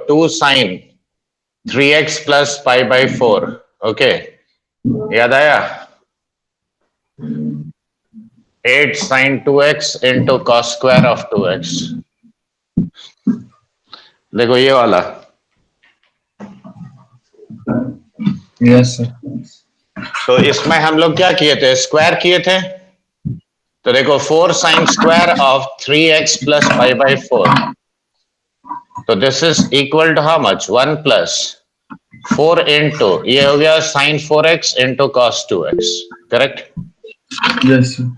2 sine 3x plus pi by 4. Okay, याद आया? 8 sine 2x into cos square of 2x. देखो ये वाला. Yes sir. तो इसमें हम लोग क्या किए थे? स्क्वायर किए थे. तो देखो 4 sine square of 3x plus pi by 4. तो this is equal to how much? 1 plus 4 into ये हो गया sine 4x into cos 2x. Correct? Yes sir.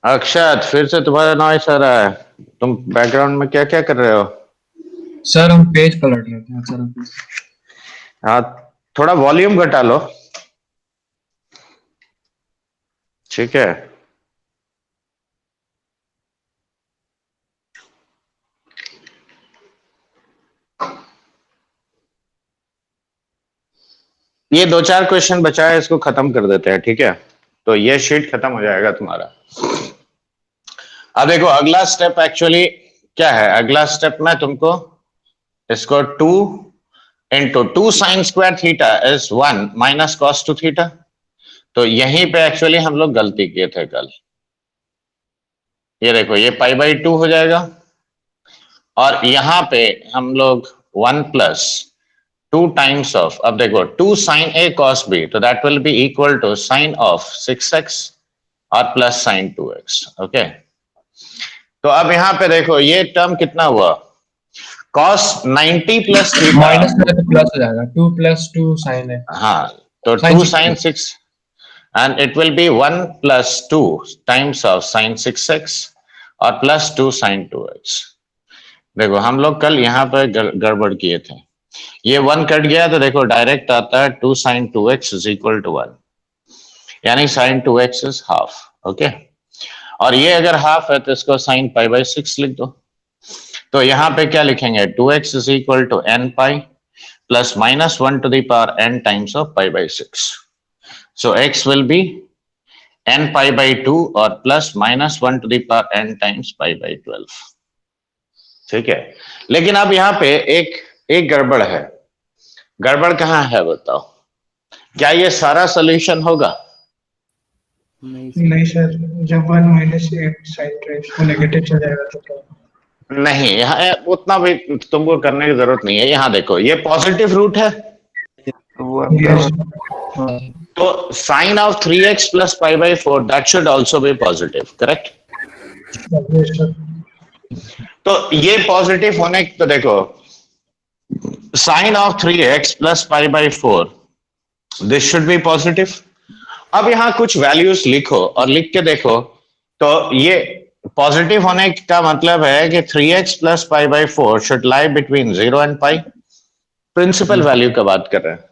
Akshat, फिर से तुम्हारा नॉइस आ रहा है. तुम बैकग्राउंड में क्या क्या कर रहे हो? सर हम पेज पलट रहे थे. सर हाँ, थोड़ा वॉल्यूम घटा लो. ठीक है. ये 2-4 क्वेश्चन बचा है, इसको खत्म कर देते हैं. ठीक है, तो ये शीट खत्म हो जाएगा तुम्हारा. अब देखो अगला स्टेप एक्चुअली क्या है. अगला स्टेप में तुमको इसको 2 into 2 sine square theta is 1 minus cos 2 theta. तो यहीं पे एक्चुअली हम लोग गलती किए थे कल. ये देखो ये पाई बाई 2 हो जाएगा और यहां पे हम लोग 1 प्लस 2 टाइम्स ऑफ, अब देखो 2 साइन ए कॉस बी, तो that will be equal to sine of 6x और प्लस साइन 2x. ओके, तो अब यहां पे देखो ये टर्म कितना हुआ? cos 90 प्लस थीटा माइनस में तो प्लस हो जाएगा. 2 प्लस 2 साइन है. हाँ, तो Sin 2 sine 6 and it will be 1 plus 2 times of sine 6x और प्लस 2 साइन 2x. देखो हम लोग कल यहाँ पर गड़बड़ किए थे. ये 1 कट गया तो देखो डायरेक्ट आता है 2 sign 2x is equal to 1, यानी sign 2x is half. Okay, और ये अगर हाफ है तो इसको साइन पाई बाई 6 लिख दो. तो यहाँ पे क्या लिखेंगे? 2x is equal to n pi plus minus 1 to the power n times of pi by 6. So x will be n pi by 2 और plus minus 1 to the power n times pi by 12. ठीक है, लेकिन अब यहाँ पे एक गड़बड़ है. गड़बड़ कहाँ है बताओ? क्या ये सारा सोल्यूशन होगा? नहीं सर, जब 1 माइनस 8 साइन को नेगेटिव चल जाएगा तो नहीं, यहाँ उतना भी तुमको करने की जरूरत नहीं है. यहाँ देखो ये पॉजिटिव रूट है, तो sine of 3x plus pi by 4 that should also be positive. Correct? तो ये पॉजिटिव होने, तो देखो sine of 3x plus pi by 4 this should be positive. अब यहां कुछ वैल्यूज लिखो और लिख के देखो. तो ये पॉजिटिव होने का मतलब है कि 3x plus pi by 4 should lie between 0 and pi. Principal value का बात कर रहे हैं.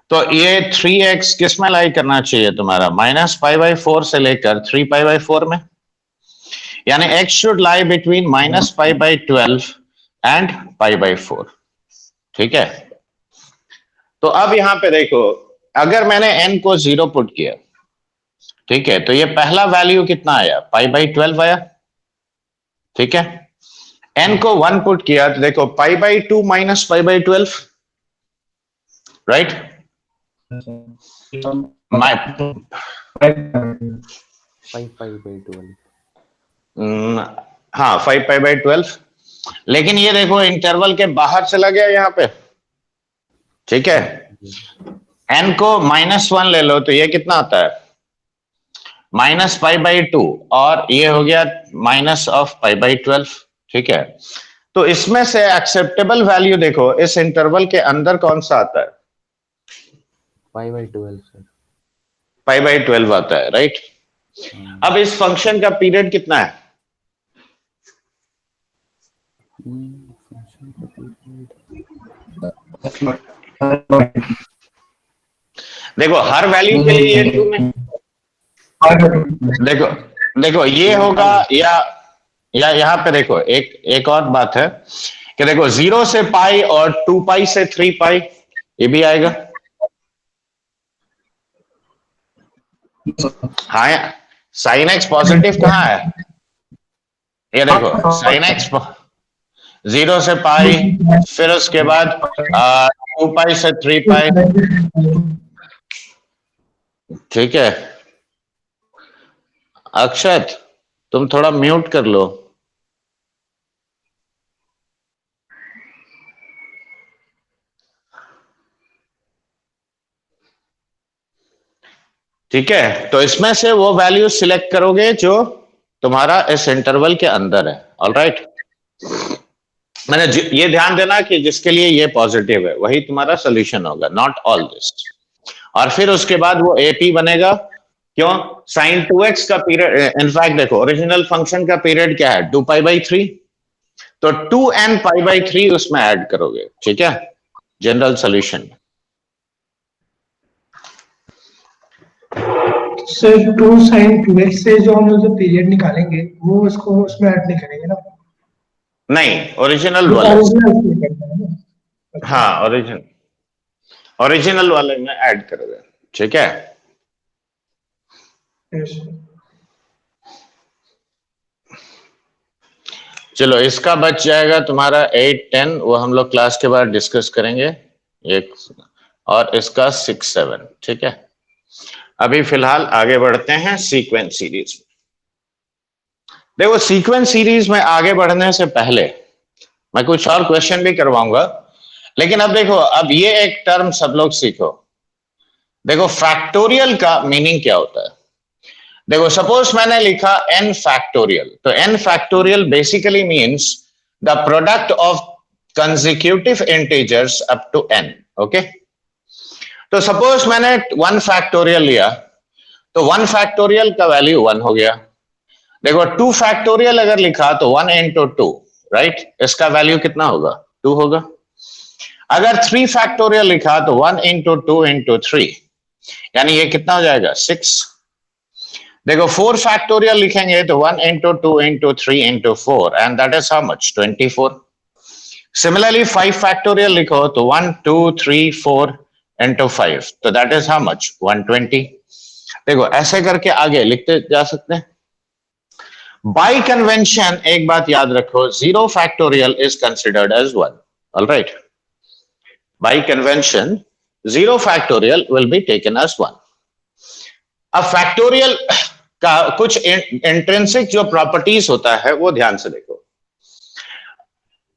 तो ये 3x किस में लाई करना चाहिए तुम्हारा? माइनस पाई बाई 4 से लेकर 3 पाई बाई 4 में, यानी x should lie between minus pi by 12 and pi by 4. ठीक है, तो अब यहां पे देखो अगर मैंने n को 0 पुट किया, ठीक है, तो ये पहला वैल्यू कितना आया? पाई बाई 12 आया. ठीक है, n को 1 पुट किया तो देखो पाई by 2 minus pi by 12, right? हाँ 5 पाई बाई 12. लेकिन ये देखो इंटरवल के बाहर चला गया यहाँ पे. ठीक है, n को -1 ले लो तो ये कितना आता है? माइनस पाई बाई 2 और ये हो गया माइनस ऑफ पाई बाई 12. ठीक है, तो इसमें से एक्सेप्टेबल वैल्यू देखो इस इंटरवल के अंदर कौन सा आता है? पाई बाई 12 सर. पाई बाई 12 आता है, राइट? अब इस फंक्शन का पीरियड कितना है? देखो हर वैल्यू के लिए ये ट्रू में, देखो देखो ये होगा या यहाँ पे देखो एक और बात है कि देखो 0 से पाई और 2 पाई से 3 पाई ये भी आएगा. हाँ, साइन एक्स पॉजिटिव कहाँ है? ये देखो साइन एक्स 0 से पाई, फिर उसके बाद 2 पाई से 3 पाई, ठीक है। अक्षत तुम थोड़ा म्यूट कर लो। ठीक है, तो इसमें से वो वैल्यू सिलेक्ट करोगे जो तुम्हारा इस इंटरवल के अंदर है। ऑलराइट, मैंने ये ध्यान देना कि जिसके लिए ये पॉजिटिव है वही तुम्हारा सोल्यूशन होगा, नॉट ऑल दिस। और फिर उसके बाद वो एपी बनेगा। क्यों? साइन 2x का पीरियड, इनफैक्ट देखो ओरिजिनल फंक्शन का पीरियड क्या है? 2π/3, तो 2n π/3 उसमें ऐड करोगे, ठीक है, general solution. Sir 2 sin 2x से जो हम लोग जो पीरियड निकालेंगे वो उसको उसमें ऐड नहीं करेंगे ना? नहीं, ओरिजिनल वाला। हाँ, ओरिजिनल वाले में ऐड करोगे, ठीक है। चलो इसका बच जाएगा तुम्हारा 8 10, वो हम लोग क्लास के बाद डिस्कस करेंगे एक, और इसका 6 7, ठीक है। अभी फिलहाल आगे बढ़ते हैं सीक्वेंस सीरीज में। देखो सीक्वेंस सीरीज में आगे बढ़ने से पहले मैं कुछ और क्वेश्चन भी करवाऊंगा, लेकिन अब देखो, अब ये एक टर्म सब लोग सीखो। देखो फैक्टोरियल का मीनिंग क्या होता है। देखो सपोज मैंने लिखा n फैक्टोरियल, तो n factorial basically means the product of consecutive integers up to n। Okay, तो सपोज मैंने 1 फैक्टोरियल लिया, तो 1 फैक्टोरियल का वैल्यू 1 हो गया। देखो 2 फैक्टोरियल अगर लिखा तो 1 into 2, राइट, इसका वैल्यू कितना होगा? 2 होगा। अगर 3 फैक्टोरियल लिखा तो 1 into 2 into 3, यानी ये कितना हो जाएगा? 6। देखो 4 फैक्टोरियल लिखेंगे तो 1 into 2 into 3 into 4, and that is how much? 24. Similarly 5 factorial लिखो तो 1 2 3 4 into 5, तो that is how much? 120. देखो ऐसे करके आगे लिखते जा सकते हैं। बाय कन्वेंशन एक बात याद रखो, 0 factorial is considered as 1। Alright, by convention 0 factorial will be taken as 1। अब फैक्टोरियल का कुछ इंट्रिंसिक जो प्रॉपर्टीज होता है वो ध्यान से देखो।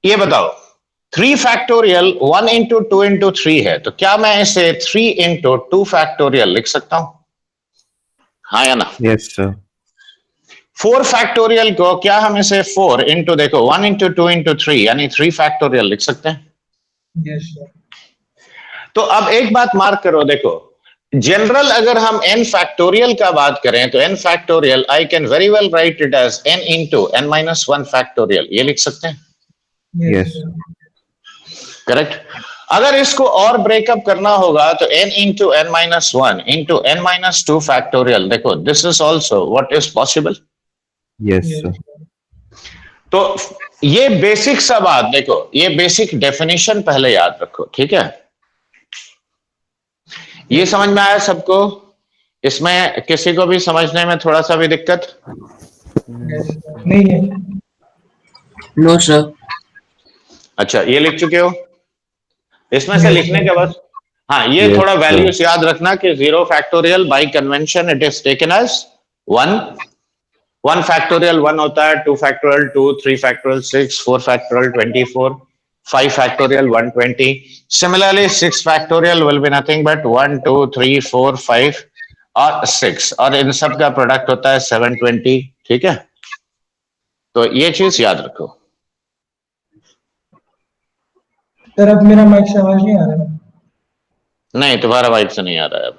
ये बताओ 3 फैक्टोरियल 1 into 2 into 3 है, तो क्या मैं इसे 3 into 2 फैक्टोरियल लिख सकता हूं? हाँ या ना? Yes sir. 4 फैक्टोरियल को क्या हम इसे 4 into, देखो 1 into 2 into 3 यानी 3 फैक्टोरियल लिख सकते हैं? Yes sir. तो अब एक बात मार्क करो, देखो जनरल अगर हम n फैक्टोरियल का बात करें तो n factorial I can very well write it as n into n-1 factorial, ये लिख सकते हैं? Yes correct. अगर इसको और ब्रेकअप करना होगा तो n into n-1 into n-2 factorial, देखो this is also what is possible. Yes sir. तो ये बेसिक सा बात देखो, ये बेसिक डेफिनेशन पहले याद रखो, ठीक है। ये समझ में आया सबको? इसमें किसी को भी समझने में थोड़ा सा भी दिक्कत? नहीं है। No sir. अच्छा, ये लिख चुके हो? इसमें से लिखने के बाद हाँ, ये Yes, थोड़ा sir. वैल्यूज याद रखना कि 0 factorial by convention it is taken as 1। 1 factorial 1 होता है, 2 factorial 2, 3 factorial 6, 4 factorial 24, 5 factorial 120. Similarly 6 factorial will be nothing but 1 2 3 4 5 और 6, और इन सब का प्रोडक्ट होता है 720, ठीक है। तो ये चीज याद रखो। सर अब मेरा माइक से आवाज नहीं आ रहा है? नहीं, तुम्हारा वाइफ से नहीं आ रहा है अब,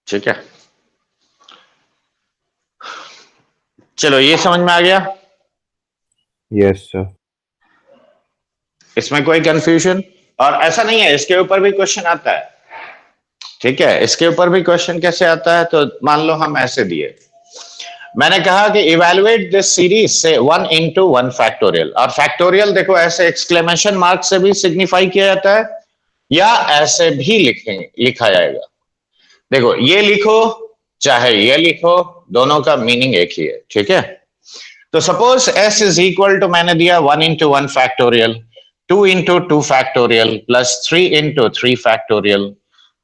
ठीक है। चलो ये समझ में आ गया? Yes sir. इसमें कोई कंफ्यूजन? और ऐसा नहीं है, इसके ऊपर भी क्वेश्चन आता है, ठीक है। इसके ऊपर भी क्वेश्चन कैसे आता है, तो मान लो हम ऐसे दिए, मैंने कहा कि इवैल्यूएट दिस सीरीज से 1 into 1 फैक्टोरियल, और फैक्टोरियल देखो ऐसे एक्सक्लेमेशन मार्क से भी सिग्निफाई किया जाता है या ऐसे भी लिखा जाएगा। देखो ये लिखो चाहे ये लिखो, दोनों का मीनिंग एक ही है, ठीक है। तो suppose s is equal to, मैंने दिया 1 into 1 factorial, 2 into 2 factorial plus 3 into 3 factorial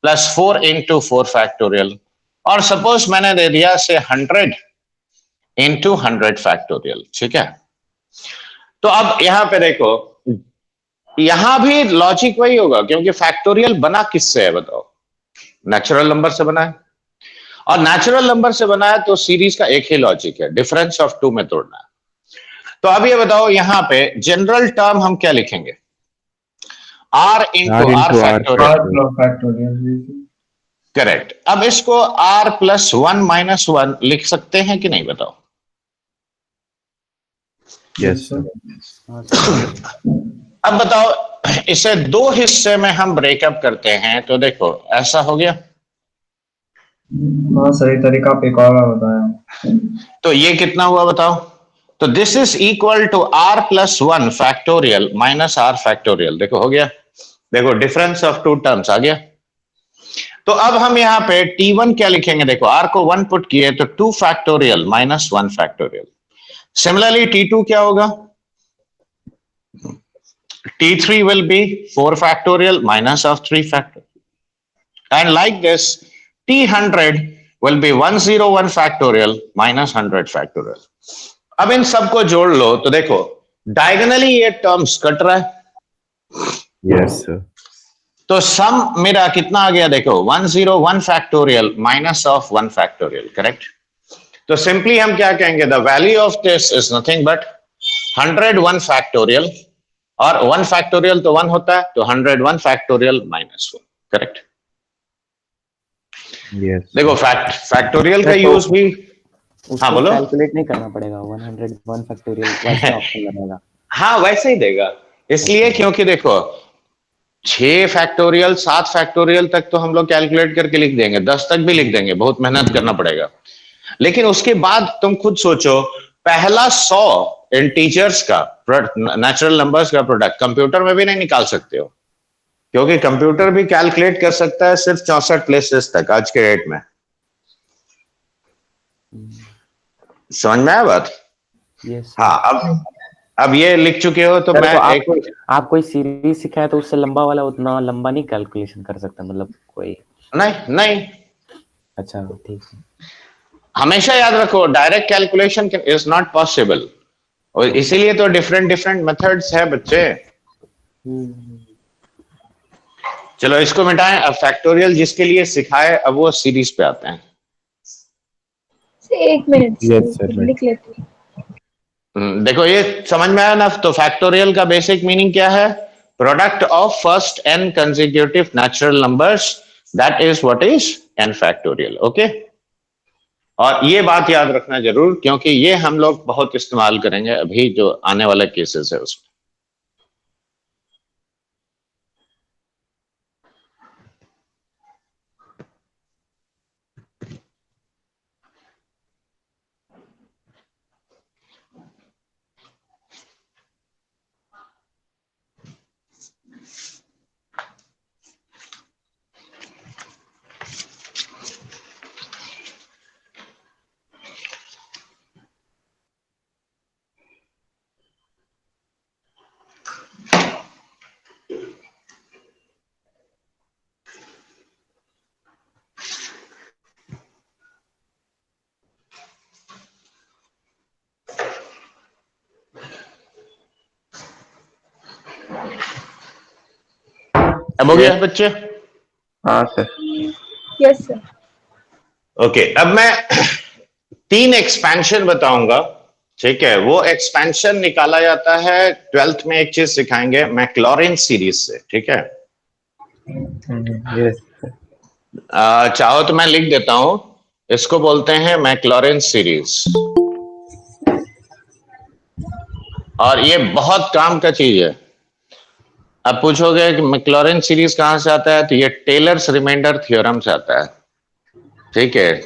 plus 4 into 4 factorial, और सपोज मैंने दे दिया से 100 into 100 फैक्टोरियल, ठीक है। तो अब यहां पे देखो, यहां भी लॉजिक वही होगा, क्योंकि फैक्टोरियल बना किससे है बताओ? नेचुरल नंबर से बना है, और नेचुरल नंबर से बना है तो सीरीज का एक ही लॉजिक है, डिफरेंस ऑफ 2 में तोड़ना है। तो अब ये बताओ, यहां पे जनरल टर्म हम क्या लिखेंगे? r into r factorial, factorial. Correct. अब इसको r plus 1 minus 1 लिख सकते हैं कि नहीं बताओ? Yes, sir. अब बताओ, इसे दो हिस्से में हम ब्रेकअप करते हैं, तो देखो ऐसा हो गया, हाँ सही तरीका पे एक और बताया। तो ये कितना हुआ बताओ? तो this is equal to r plus 1 factorial minus r factorial, देखो हो गया, देखो डिफरेंस ऑफ 2 टर्म्स आ गया। तो अब हम यहाँ पे t1 क्या लिखेंगे? देखो r को 1 पुट किए तो 2 factorial minus 1 factorial. Similarly t2 क्या होगा? t3 will be 4 factorial minus of 3 factorial, and like this t100 will be 101 factorial minus 100 factorial। अब इन सबको जोड़ लो तो देखो डायगोनली ये टर्म्स कट रहा है, Yes, sir. तो सम मेरा कितना आ गया? देखो 101 factorial minus of 1 factorial, correct. तो सिंपली हम क्या कहेंगे? The value of this is nothing but 101 factorial, और 1 फैक्टोरियल तो 1 होता है, तो 101 फैक्टोरियल माइनस 1, करेक्ट। Yes. देखो फैक्टोरियल का यूज भी, हाँ बोलो। कैलकुलेट नहीं करना पड़ेगा, 101 फैक्टोरियल वैसे ऑप्शन बनेगा। हाँ वैसे ही देगा, इसलिए क्योंकि देखो 6 फैक्टोरियल 7 फैक्टोरियल तक तो हम लोग कैलकुलेट करके लिख देंगे, 10 तक भी लिख देंगे, बहुत मेहनत करना पड़ेगा। लेकिन उसके बाद तुम खुद सोचो, पहला 100 इंटीजर्स का नेचुरल नंबर्स का प्रोडक्ट कंप्यूटर में भी नहीं निकाल सकते हो, क्योंकि कंप्यूटर भी कैलकुलेट कर सकता है सिर्फ 64 प्लेसेस तक आज के डेट में। समझ में आया बात? यस। हाँ, अब ये लिख चुके हो तो मैं आप कोई सीरीज सिखाए तो उससे लंबा वाला उतना लंबा नहीं कैलकुलेशन कर सकता, मतलब कोई नहीं। अच्छा ठीक है। हमेशा याद रखो, direct calculation is not possible, और इसीलिए तो डिफरेंट मेथड्स है बच्चे। चलो इसको मिटाएं, अब फैक्टोरियल जिसके लिए सिखाए अब वो सीरीज पे आते हैं। एक मिनट Yes, sir. लिख लेती हूँ। देखो ये समझ में आया ना? तो फैक्टोरियल का बेसिक मीनिंग क्या है? Product of first n consecutive natural numbers, that is what is n factorial, okay. और ये बात याद रखना जरूर, क्योंकि ये हम लोग बहुत इस्तेमाल करेंगे अभी जो आने वाला केसेस है उसमें। अब हो गया बच्चे? हाँ सर। Yes sir. ओके, अब मैं 3 एक्सपेंशन बताऊंगा, ठीक है। वो एक्सपेंशन निकाला जाता है 12th में, एक चीज सिखाएंगे मैक्लॉरिन सीरीज से, ठीक है। Yes. चाहो तो मैं लिख देता हूं, इसको बोलते हैं मैक्लॉरिन सीरीज, और ये बहुत काम का चीज है। अब पूछोगे कि मैक्लॉरिन सीरीज कहां से आता है, तो ये टेलर्स रिमाइंडर थ्योरम से आता है, ठीक है।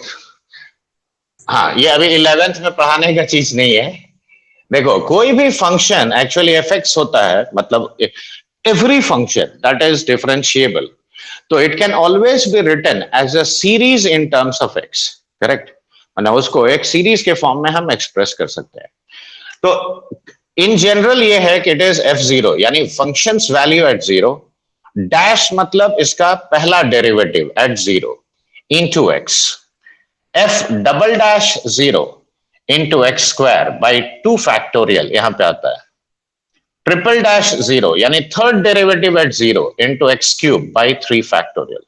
हाँ, ये अभी 11th में पढ़ाने का चीज नहीं है। देखो कोई भी फंक्शन एक्चुअली एफएक्स होता है, मतलब every function that is differentiable, तो it can always be written as a series in terms of x, correct, मतलब उसको एक सीरीज के फॉर्म में हम एक्सप्रेस कर सकते हैं। तो इन जनरल ये है कि इट इज f0 यानी फंक्शंस वैल्यू एट 0, डैश मतलब इसका पहला derivative eight 0 into x, f double dash 0 into x square by 2 factorial यहां पे आता है, ट्रिपल डैश 0 यानी third derivative eight 0 into x cube by 3 factorial,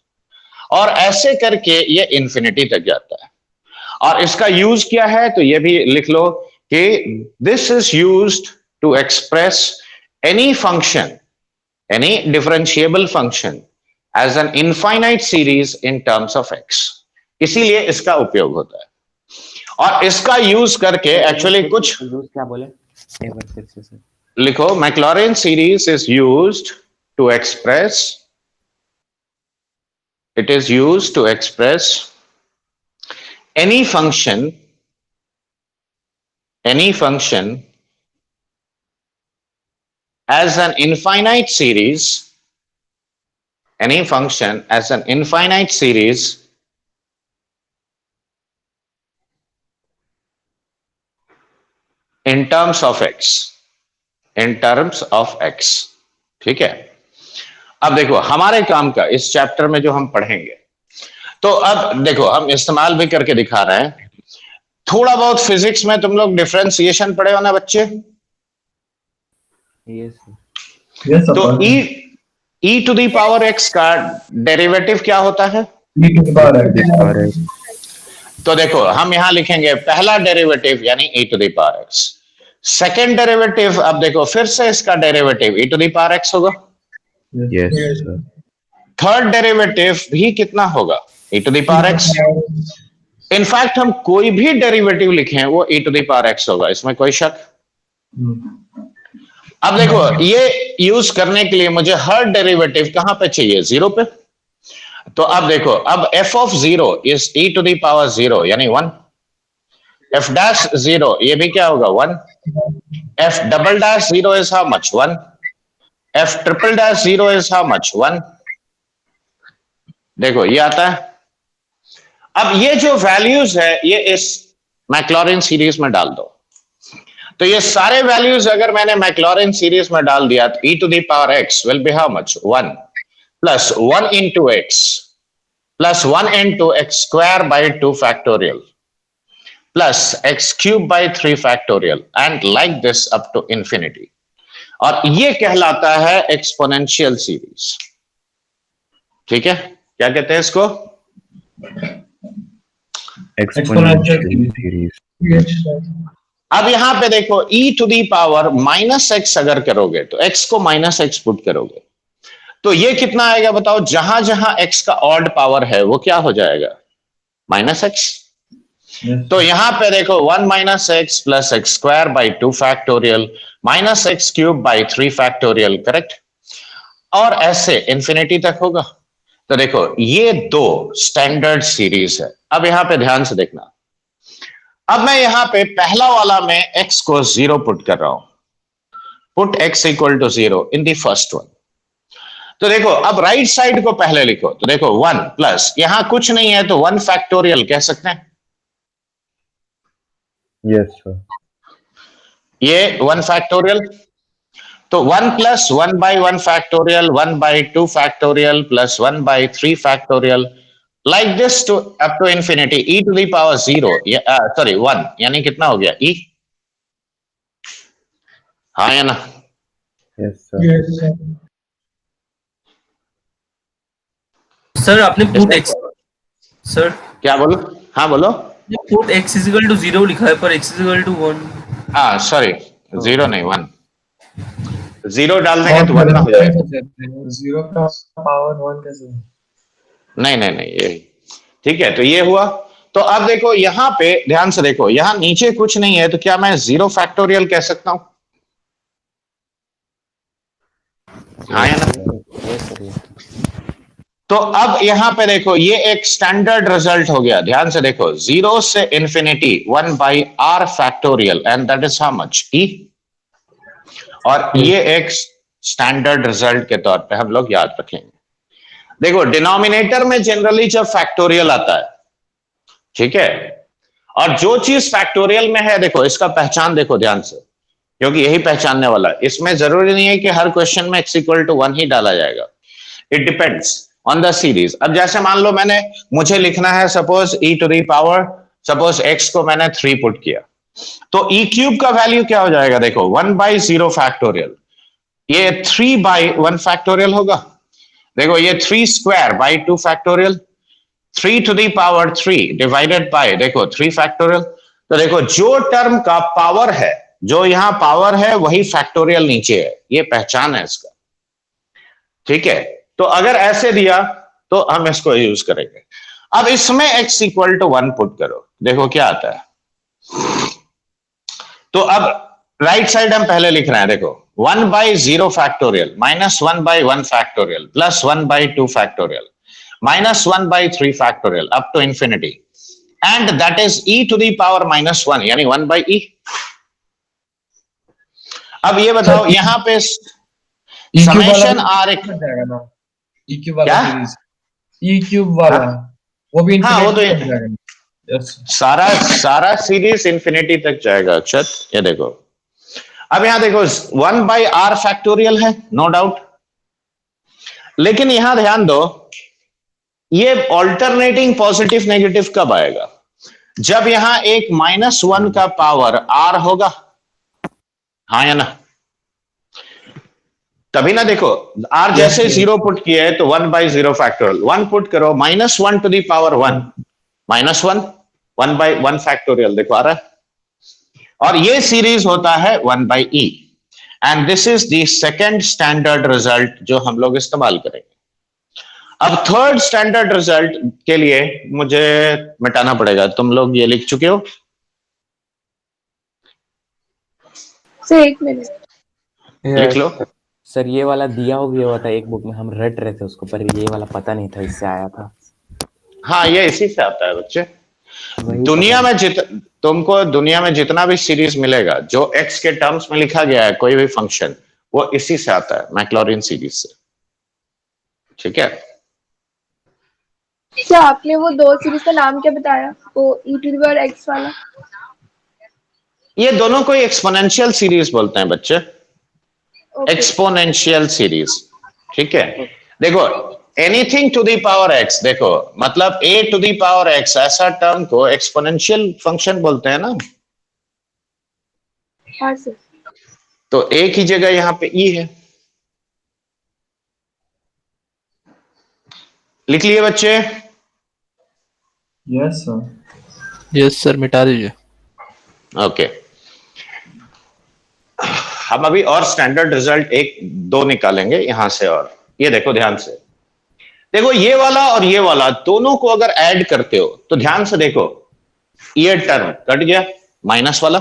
और ऐसे करके ये इंफिनिटी तक जाता है। और इसका यूज क्या है तो ये भी लिख लो कि this is used to express any function, any differentiable function as an infinite series in terms of x, इसीलिए इसका उपयोग होता है। और इसका यूज करके एक्चुअली कुछ यूज क्या बोले एक बार फिर से सर। लिखो, Maclaurin series is used to express, it is used to express any function as an infinite series, any function as an infinite series in terms of x, in terms of x, ठीक है। अब देखो हमारे काम का इस chapter में जो हम पढ़ेंगे, तो अब देखो हम इस्तेमाल भी करके दिखा रहे हैं। थोड़ा बहुत फिजिक्स में तुम लोग डिफरेंशिएशन पढ़े हो ना बच्चे? यस Yes, तो e to the power x का डेरिवेटिव क्या होता है? तो देखो हम यहां लिखेंगे पहला डेरिवेटिव यानी e to the power x, second derivative, अब देखो फिर से इसका derivative e to the power x होगा, Yes, sir. थर्ड डेरिवेटिव भी कितना होगा? e to the power x। In fact हम कोई भी डेरिवेटिव लिखें वो e to the power x होगा, इसमें कोई शक? अब देखो ये यूज करने के लिए मुझे हर डेरिवेटिव कहां पे चाहिए? 0 पे। तो अब देखो, अब f of 0 is e to the power 0 यानी 1, f डैश 0 ये भी क्या होगा? 1, f double dash 0 is how much? 1, f triple dash 0 is how much? 1। देखो ये आता है। अब ये जो वैल्यूज है ये इस मैक्लॉरिन सीरीज में डाल दो, तो ये सारे वैल्यूज अगर मैंने मैक्लॉरिन सीरीज में डाल दिया तो e to the power x will be how much? 1 plus 1 into x plus 1 into x square by 2 factorial plus x cube by 3 factorial and like this up to infinity. और ये कहलाता है exponential series, ठीक है? क्या कहते हैं इसको? Exponential series. Yes, sir. अब यहां पे देखो e to the power minus x अगर करोगे तो x को माइनस एक्स पुट करोगे तो ये कितना आएगा बताओ? जहां जहां x का ऑड पावर है वो क्या हो जाएगा? Minus x. तो यहां पे देखो 1 minus x plus x square by 2 factorial minus x cube by 3 factorial, correct? और ऐसे इंफिनिटी तक होगा। तो देखो ये दो स्टैंडर्ड सीरीज है। अब यहां पे ध्यान से देखना, अब मैं यहां पे पहला वाला में x को 0 पुट कर रहा हूं, put x equal to 0 in the first one. तो देखो अब राइट साइड को पहले लिखो, तो देखो 1 प्लस यहां कुछ नहीं है तो 1 फैक्टोरियल कह सकते हैं, Yes, sir. ये 1 फैक्टोरियल। तो 1 plus 1 by 1 factorial, 1 by 2 factorial plus 1 by 3 factorial, like this to up to infinity e to the power 0 sorry 1 यानी कितना हो गया? e। हाँ या ना? Yes, sir. Yes, sir. Sir आपने पुट एक्स सर क्या बोलो? हाँ बोलो। Put x is equal to 0 लिखा है पर एक्स इज इक्वल टू 1। हाँ सॉरी, 0 नहीं 1, 0 डाल देंगे तो 1 ना हो जाएगा। 0 का पावर 1 कैसे? नहीं नहीं नहीं, ये ठीक है। तो ये हुआ। तो अब देखो यहां पे ध्यान से देखो, यहां नीचे कुछ नहीं है तो क्या मैं 0 फैक्टोरियल कह सकता हूं? हाँ या ना? Yes sir yes. तो अब यहां पे देखो ये एक स्टैंडर्ड रिजल्ट हो गया। ध्यान से देखो 0 से infinity 1 by r factorial and that is how much? e। और ये एक स्टैंडर्ड रिजल्ट के तौर पे हम लोग याद रखेंगे। देखो डिनोमिनेटर में जनरली जब फैक्टोरियल आता है ठीक है। और जो चीज फैक्टोरियल में है, देखो इसका पहचान देखो ध्यान से, क्योंकि यही पहचानने वाला है। इसमें जरूरी नहीं है कि हर क्वेश्चन में x इक्वल टू 1 ही डाला जाएगा, it depends on the series. अब जैसे मान लो मुझे लिखना है suppose e to the power, suppose x को मैंने 3 पुट किया, तो e क्यूब का वैल्यू क्या हो जाएगा, देखो 1/0 फैक्टोरियल, ये 3/1 फैक्टोरियल होगा। देखो ये 3 square by 2 factorial, 3 to the power 3 divided by देखो 3 फैक्टोरियल। तो देखो जो टर्म का पावर है, जो यहां पावर है वही फैक्टोरियल नीचे है, ये पहचान है इसका, ठीक है। तो अगर ऐसे दिया तो हम इसको यूज करेंगे। अब इसमें x इक्वल टू 1 पुट करो, देखो क्या आता है। तो अब राइट साइड हम पहले लिख रहे हैं, देखो 1/0 factorial minus 1/1 factorial plus 1/2 factorial minus 1/3 factorial up to infinity, and that is e to the power -1 यानी 1/e। अब ये बताओ यहां पे समेशन आर एक ई क्यूब वाला क्या? सीरीज, ई क्यूब वाला वो भी हाँ, वो तो infinity तक जाएगा। Yes. सारा सीरीज इंफिनिटी तक जाएगा अक्षत, ये देखो। अब यहां देखो 1/r फैक्टोरियल है, नो डाउट, लेकिन यहां ध्यान दो, ये ऑल्टरनेटिंग पॉजिटिव नेगेटिव कब आएगा, जब यहां एक -1 का पावर r होगा, हाँ या ना, तभी ना। देखो r जैसे 0 पुट किया है तो 1/0 फैक्टोरियल, 1 पुट करो -1 टू दी पावर 1 -1 फैक्टोरियल, देखो आ रहा है। और ये सीरीज होता है 1/e, and this is the second standard result जो हम लोग इस्तेमाल करेंगे। अब थर्ड स्टैंडर्ड रिजल्ट के लिए मुझे मिटाना पड़ेगा, तुम लोग ये लिख चुके हो? सर एक मिनट। लिख लो। सर ये वाला दिया हुआ था एक बुक में, हम रट रहे थे उसको, पर ये वाला पता नहीं था, इससे आया था। हाँ, ये इसी से आता है बच्चे। वही दुनिया पता में तुमको दुनिया में जितना भी सीरीज मिलेगा जो x के टर्म्स में लिखा गया है, कोई भी फंक्शन, वो इसी से आता है, मैक्लॉरिन सीरीज से, ठीक है। सर आपने वो 2 सीरीज का नाम क्या बताया, वो e to the power x वाला? ये दोनों को एक्सपोनेंशियल सीरीज बोलते हैं बच्चे, ओके एक्सपोनेंशियल सीरीज, ठीक है। देखो anything to the power x, देखो मतलब a to the power x, ऐसा टर्म को एक्सपोनेंशियल फंक्शन बोलते हैं ना। हाँ सर। तो a की जगह यहां पे e है, लिख लिए बच्चे? Yes sir. यस सर, मिटा दीजिए। ओके। हम अभी और स्टैंडर्ड रिजल्ट 1-2 निकालेंगे यहां से। और ये देखो ध्यान से, देखो ये वाला और ये वाला दोनों को अगर ऐड करते हो तो ध्यान से देखो, ये टर्म कट गया माइनस वाला,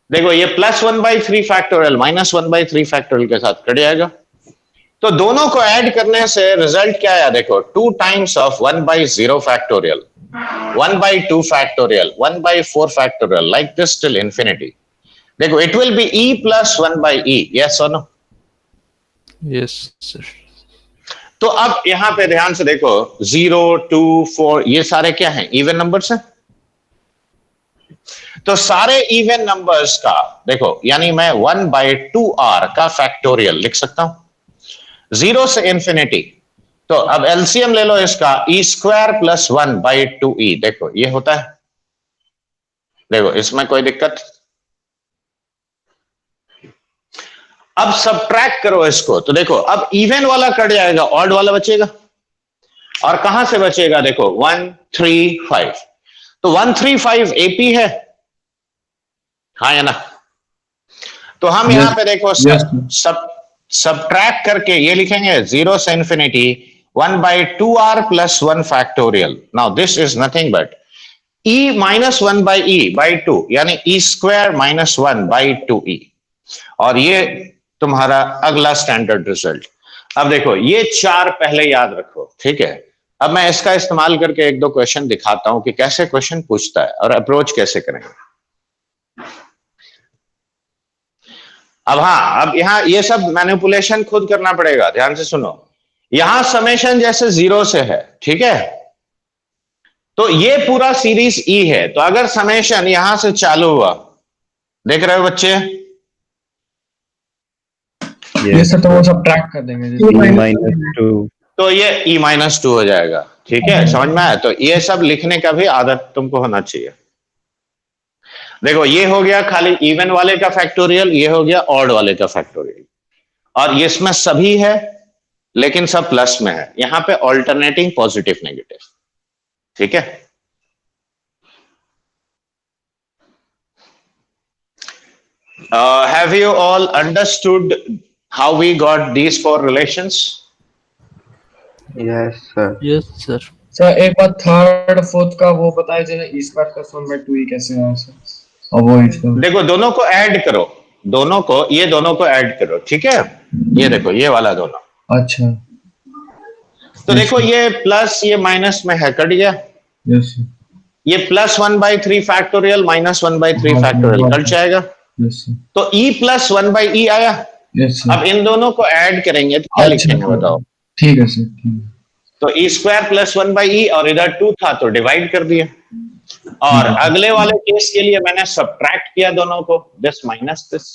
देखो ये +1/3 फैक्टोरियल -1/3 फैक्टोरियल के साथ कट जाएगा। तो दोनों को ऐड करने से रिजल्ट क्या आया, देखो 2 times of 1/0 factorial, 1/2 factorial, 1/4 factorial, like this till infinity. देखो it will be e + 1/e, yes और नो? Yes sir. तो अब यहां पे ध्यान से देखो 0, 2, 4 ये सारे क्या हैं, इवन नंबर्स हैं। तो सारे इवन नंबर्स का देखो, यानी मैं 1/2r का फैक्टोरियल लिख सकता हूं, 0 से इंफिनिटी। तो अब एलसीएम ले लो इसका, e² + 1/2e, देखो ये होता है, देखो इसमें कोई दिक्कत। अब सब्ट्रैक्ट करो इसको, तो देखो अब इवन वाला कट जाएगा, ऑड वाला बचेगा। और कहां से बचेगा, देखो 1, 3, 5, तो 1, 3, 5 एपी है, हाँ या ना? तो हम यहां पे देखो सब्ट्रैक्ट करके ये लिखेंगे 0 से infinity 1/2r + 1 factorial. Now this is nothing but e - 1/e/2, यानी e² - 1/2e। और ये तुम्हारा अगला स्टैंडर्ड रिजल्ट। अब देखो ये 4 पहले याद रखो, ठीक है। अब मैं इसका इस्तेमाल करके 1-2 क्वेश्चन दिखाता हूं कि कैसे क्वेश्चन पूछता है और अप्रोच कैसे करेंगे। अब हाँ, अब यहां ये सब मैनिपुलेशन खुद करना पड़ेगा, ध्यान से सुनो। यहां समेशन जैसे 0 से है, ठीक है, तो ये पूरा सीरीज ई है। तो अगर समेशन यहां से चालू हुआ, देख रहे हो बच्चे, ये Yes, सब तो वो सब ट्रैक कर देंगे E जैसे E-2. तो ये E-2 हो जाएगा। ठीक है, समझ में आया? तो ये सब लिखने का भी आदत तुमको होना चाहिए। देखो ये हो गया खाली इवन वाले का फैक्टोरियल, ये हो गया ऑड वाले का फैक्टोरियल, और ये इसमें सभी है लेकिन सब प्लस में है। यहां पे ऑल्टरनेटिंग पॉजिटिव नेगेटिव। ठीक है, have you all understood how we got these four relations? Yes, sir. Yes, sir. Sir एक बार थर्ड फोर्थ का वो बताइए जैसे ई स्क्वायर प्लस 1/2 कैसे आया सर, और वो इसका देखो दोनों को ऐड करो, दोनों को, ये दोनों को ऐड करो। ठीक है, ये देखो ये वाला दोनों, अच्छा तो देखो ये प्लस ये माइनस में है, कट गया। यस ये plus 1/3 factorial minus 1/3 factorial cut जाएगा। यस तो e प्लस 1/e आया। यस अब इन दोनों को ऐड करेंगे तो क्या लिखेंगे बताओ? ठीक है सर, ठीक है। तो e स्क्वायर प्लस 1/e, और इधर 2 था तो डिवाइड कर दिया। और अगले वाले केस के लिए मैंने सब्ट्रैक्ट किया दोनों को, this minus this.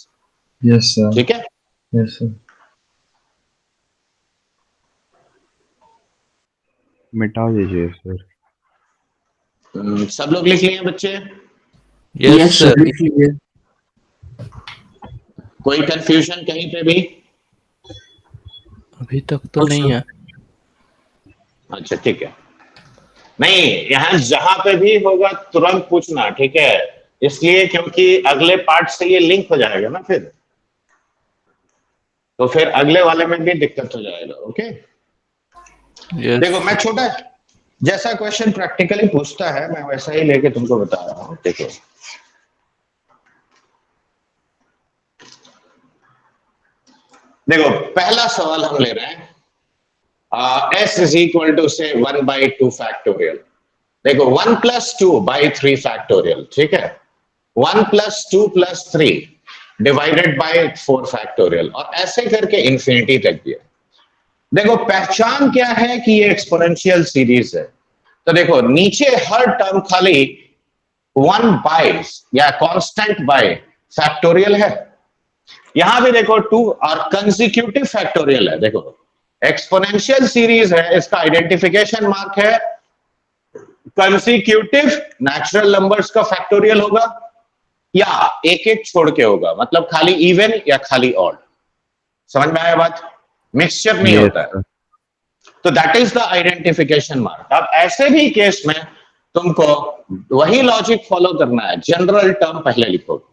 Yes sir, ठीक है, यस सर। मिटा दीजिए सर। सब लोग लिख लिए बच्चे? Yes, sir. कोई कंफ्यूजन कहीं पे भी? अभी तक तो नहीं है। अच्छा ठीक है, नहीं यहाँ जहां पे भी होगा तुरंत पूछना, ठीक है? इसलिए क्योंकि अगले पार्ट से ये लिंक हो जाएगा ना, फिर तो फिर अगले वाले में भी दिक्कत हो जाएगा। Okay, Yes. देखो मैं छोटा जैसा क्वेश्चन प्रैक्टिकली पूछता है मैं वैसा ही लेके तुमको बता रहा हूँ। देखो देखो पहला सवाल हम ले रहे हैं, s इज इक्वल टू से 1/2 फैक्टोरियल। देखो 1 + 2/3 फैक्टोरियल, ठीक है? 1 + 2 + 3 डिवाइडेड बाय 4 फैक्टोरियल, और ऐसे करके इंफिनिटी तक दिया। देखो पहचान क्या है कि ये एक्सपोनेंशियल सीरीज है। तो देखो नीचे हर टर्म खाली 1/, या कांस्टेंट बाय फैक्टोरियल है। यहां भी देखो 2 और कंसेक्यूटिव फैक्टोरियल है। देखो एक्सपोनेंशियल सीरीज है, इसका आइडेंटिफिकेशन मार्क है कंसेक्यूटिव नेचुरल नंबर्स का फैक्टोरियल होगा, या एक एक छोड़ के होगा, मतलब खाली इवन या खाली ऑड। समझ में आया बात? मिक्सचर नहीं होता है। तो that is the identification mark. अब ऐसे भी केस में तुमको वही लॉजिक फॉलो करना है, जनरल टर्म पहले लिखोगे।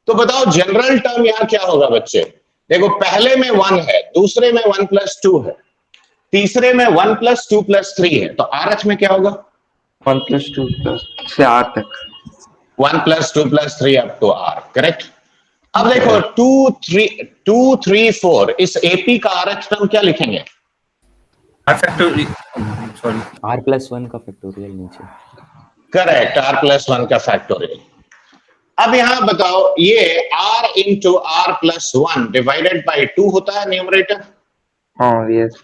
तो बताओ जनरल टर्म यहां क्या होगा बच्चे? देखो पहले में 1 है, दूसरे में 1 + 2 है, तीसरे में 1 + 2 + 3 है, तो RH में क्या होगा? 1 + 2 से R तक, 1 + 2 + 3 अप टू R, करेक्ट? अब देखो 2 3 4 इस AP का RH टर्म क्या लिखेंगे? R फैक्टोरियल, सॉरी, R+1 का फैक्टोरियल नीचे। करेक्ट, R+1 का फैक्टोरियल। अब यहां बताओ ये R × R+1 डिवाइडेड बाय 2 होता है न्यूमरेटर। हाँ यस,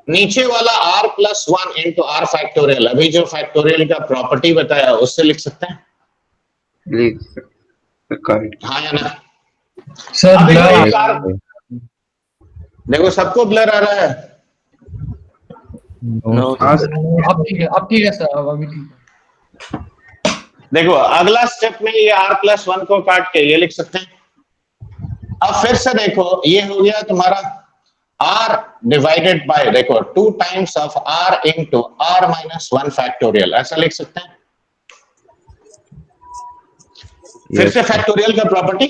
नीचे वाला R+1 × R फैक्टोरियल, अभी जो फैक्टोरियल का प्रॉपर्टी बताया उससे लिख सकते हैं, करेक्ट। हाँ या ना? सर अब ब्लर देखो, एक देखो सबको ब्लर आ रहा है। No. अब ठीक है सर, अब अभी ठीक है। देखो अगला स्टेप में ये R+1 को काट के ये लिख सकते हैं। अब फिर से देखो ये हो गया तुम्हारा R डिवाइडेड बाय, देखो 2 times of R × R-1 factorial, ऐसा लिख सकते हैं। फिर से फैक्टोरियल का property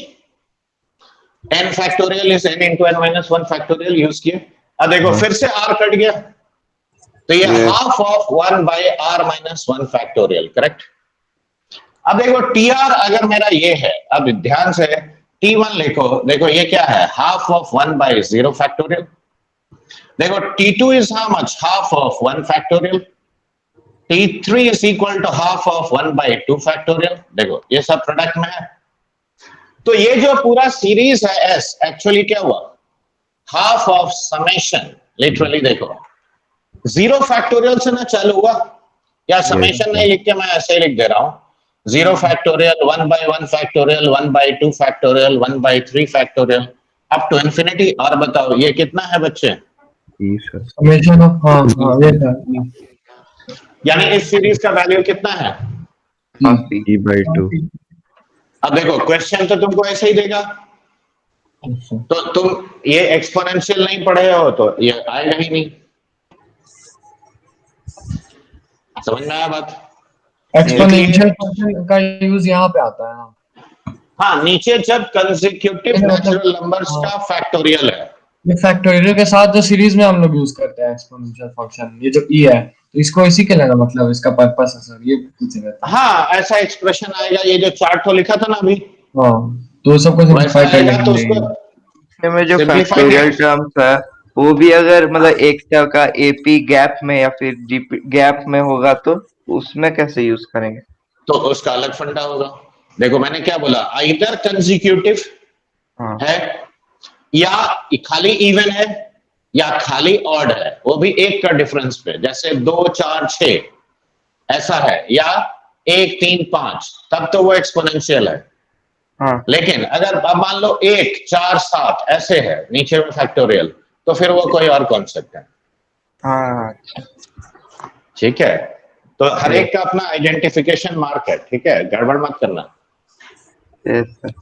n factorial is n × n-1 factorial use किए। अब देखो फिर से R कट गया, तो ये half of 1/R-1 factorial, correct? अब देखो TR अगर मेरा ये है, अब ध्यान से T1 लिखो, देखो ये क्या है? Half of 1/0 factorial. देखो T2 is how much? Half of 1 factorial. T3 is equal to half of 1/2 factorial. देखो ये सब प्रोडक्ट में है। तो ये जो पूरा सीरीज है S, एक्चुअली क्या हुआ? हाफ ऑफ समेशन, लिटरली देखो 0 फैक्टोरियल से ना चालू हुआ, या समेशन नहीं लिख के मैं ऐसे ही लिख दे रहा हूँ 0 factorial 1/1 factorial 1/2 factorial 1/3 factorial up to infinity. और बताओ ये कितना है बच्चे? ई सर समेशन ऑफ हाँ हाँ ये था यानी इस सीरीज का वैल्यू कितना है? ई बाई 2। अब देखो क्वेश्चन तो तुमको ऐसे ही देगा, तो तुम ये एक्सपोनेंशियल नहीं पढ़े हो तो ये आएगा ही नहीं। समझ में आया बात? एक्सपोनेंशियल फंक्शन का यूज यहाँ पे आता है ना। हाँ, नीचे जब कंसेक्यूटिव नेचुरल नंबर्स का फैक्टोरियल है, ये फैक्टोरियल के साथ जो सीरीज में हम लोग यूज करते हैं एक्सपोनेंशियल फंक्शन, ये जो ई है तो इसको इसी के लेना मतलब इसका पर्पस है सर, ये पूछ रहे थे। हाँ ऐसा एक्सप्रेशन आएगा। ये जो चार्ट तो लिखा था ना अभी, हाँ तो सबको वैसा सिंपलीफाई करने आएगा के तो लिए उसको में जो Simplify फैक्टोरियल नहीं। टर्म्स है वो भी अगर मतलब एक्सेल का एपी गैप में या फिर जीपी गैप में होगा तो उसमें कैसे यूज करेंगे? तो उसका अलग फंडा होगा। देखो मैंने क्या बोला, आइदर कंसेक्यूटिव हाँ है या खाली इवन है या खाली ऑड है, वो भी एक का डिफरेंस पे, जैसे 2 4 6 ऐसा है, या 1 3 5, तब तो वो एक्सपोनेंशियल है। हाँ लेकिन अगर अब मान लो 1 4 7 ऐसे है नीचे में फैक्टोरियल, तो फिर वो कोई और कॉन्सेप्ट है। हाँ अच्छा। ठीक है, तो हर एक का अपना आइडेंटिफिकेशन मार्क है। ठीक है, गड़बड़ मत करना। Yes sir.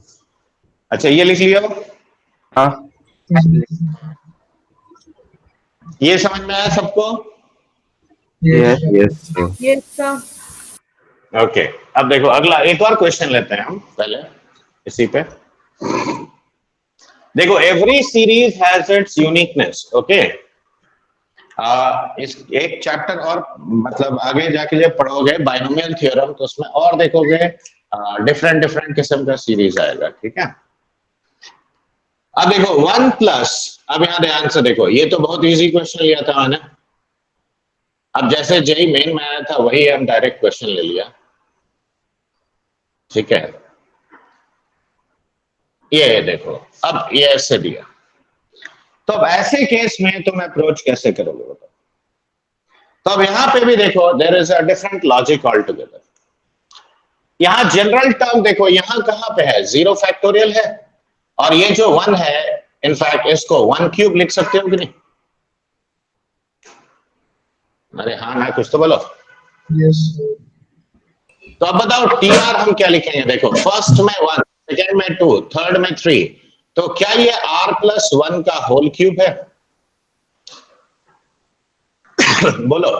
अच्छा ये लिख लियो, हाँ ये समझ में आया सबको? Yes yes sir. ये इसका ओके, अब देखो अगला एक और क्वेश्चन लेते हैं हम पहले इसी पे। देखो every series has its uniqueness. Okay, इस एक चैप्टर और मतलब आगे जाके जब पढ़ोगे बाइनोमियल थ्योरम तो उसमें और देखोगे डिफरेंट डिफरेंट किस्म का सीरीज आएगा। ठीक है, अब देखो 1 प्लस, अब यहाँ ध्यान से देखो, ये तो बहुत इजी क्वेश्चन लिया था मैंने। अब जैसे जेई मेन में आया था वही हम डायरेक्ट क्वेश्चन ले लिया। ठीक है, ये देखो अब ये ऐसे दिया, तो अब ऐसे केस में तुम अप्रोच कैसे करोगे बताओ? तो अब यहां पे भी देखो there is a different logic all together. यहां जनरल टर्म देखो, यहां कहां पे है 0 फैक्टोरियल है, और ये जो 1 है इनफैक्ट इसको 1 क्यूब लिख सकते हो कि नहीं? अरे हाँ ना, कुछ तो बोलो। यस तो अब बताओ टीआर हम क्या लिखेंगे? देखो फर्स्ट में 1, सेकंड में 2, थर्ड में 3, तो क्या ये r प्लस 1 का होल क्यूब है? बोलो।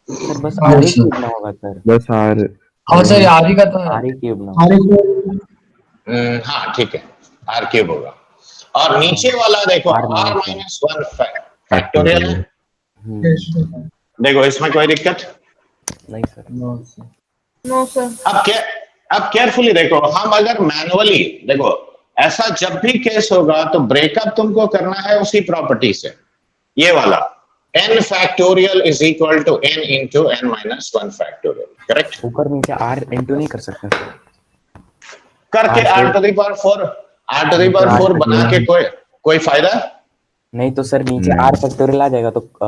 सर बस आर ही क्यूब ना होगा सर, बस आर। हाँ सर आर ही का तो है। आर ही क्यूब ना होगा। आर इक्वल हाँ ठीक है, r क्यूब होगा। और नीचे वाला देखो R r minus minus 1 factorial है। हम्म, देखो इसमें कोई दिक्कत नहीं सर। No sir. अब केयरफुली देखो, हम अगर मैनुअली देखो, ऐसा जब भी केस होगा तो ब्रेकअप तुमको करना है उसी प्रॉपर्टी से, ये वाला n factorial is equal to n into n minus 1 factorial. Correct? ऊपर नीचे आर इंटू नहीं कर सकते सर। करके r टू द पावर 4 बना के कोई फायदा? नहीं तो सर नीचे आर फैक्टोरियल आ जाएगा तो तो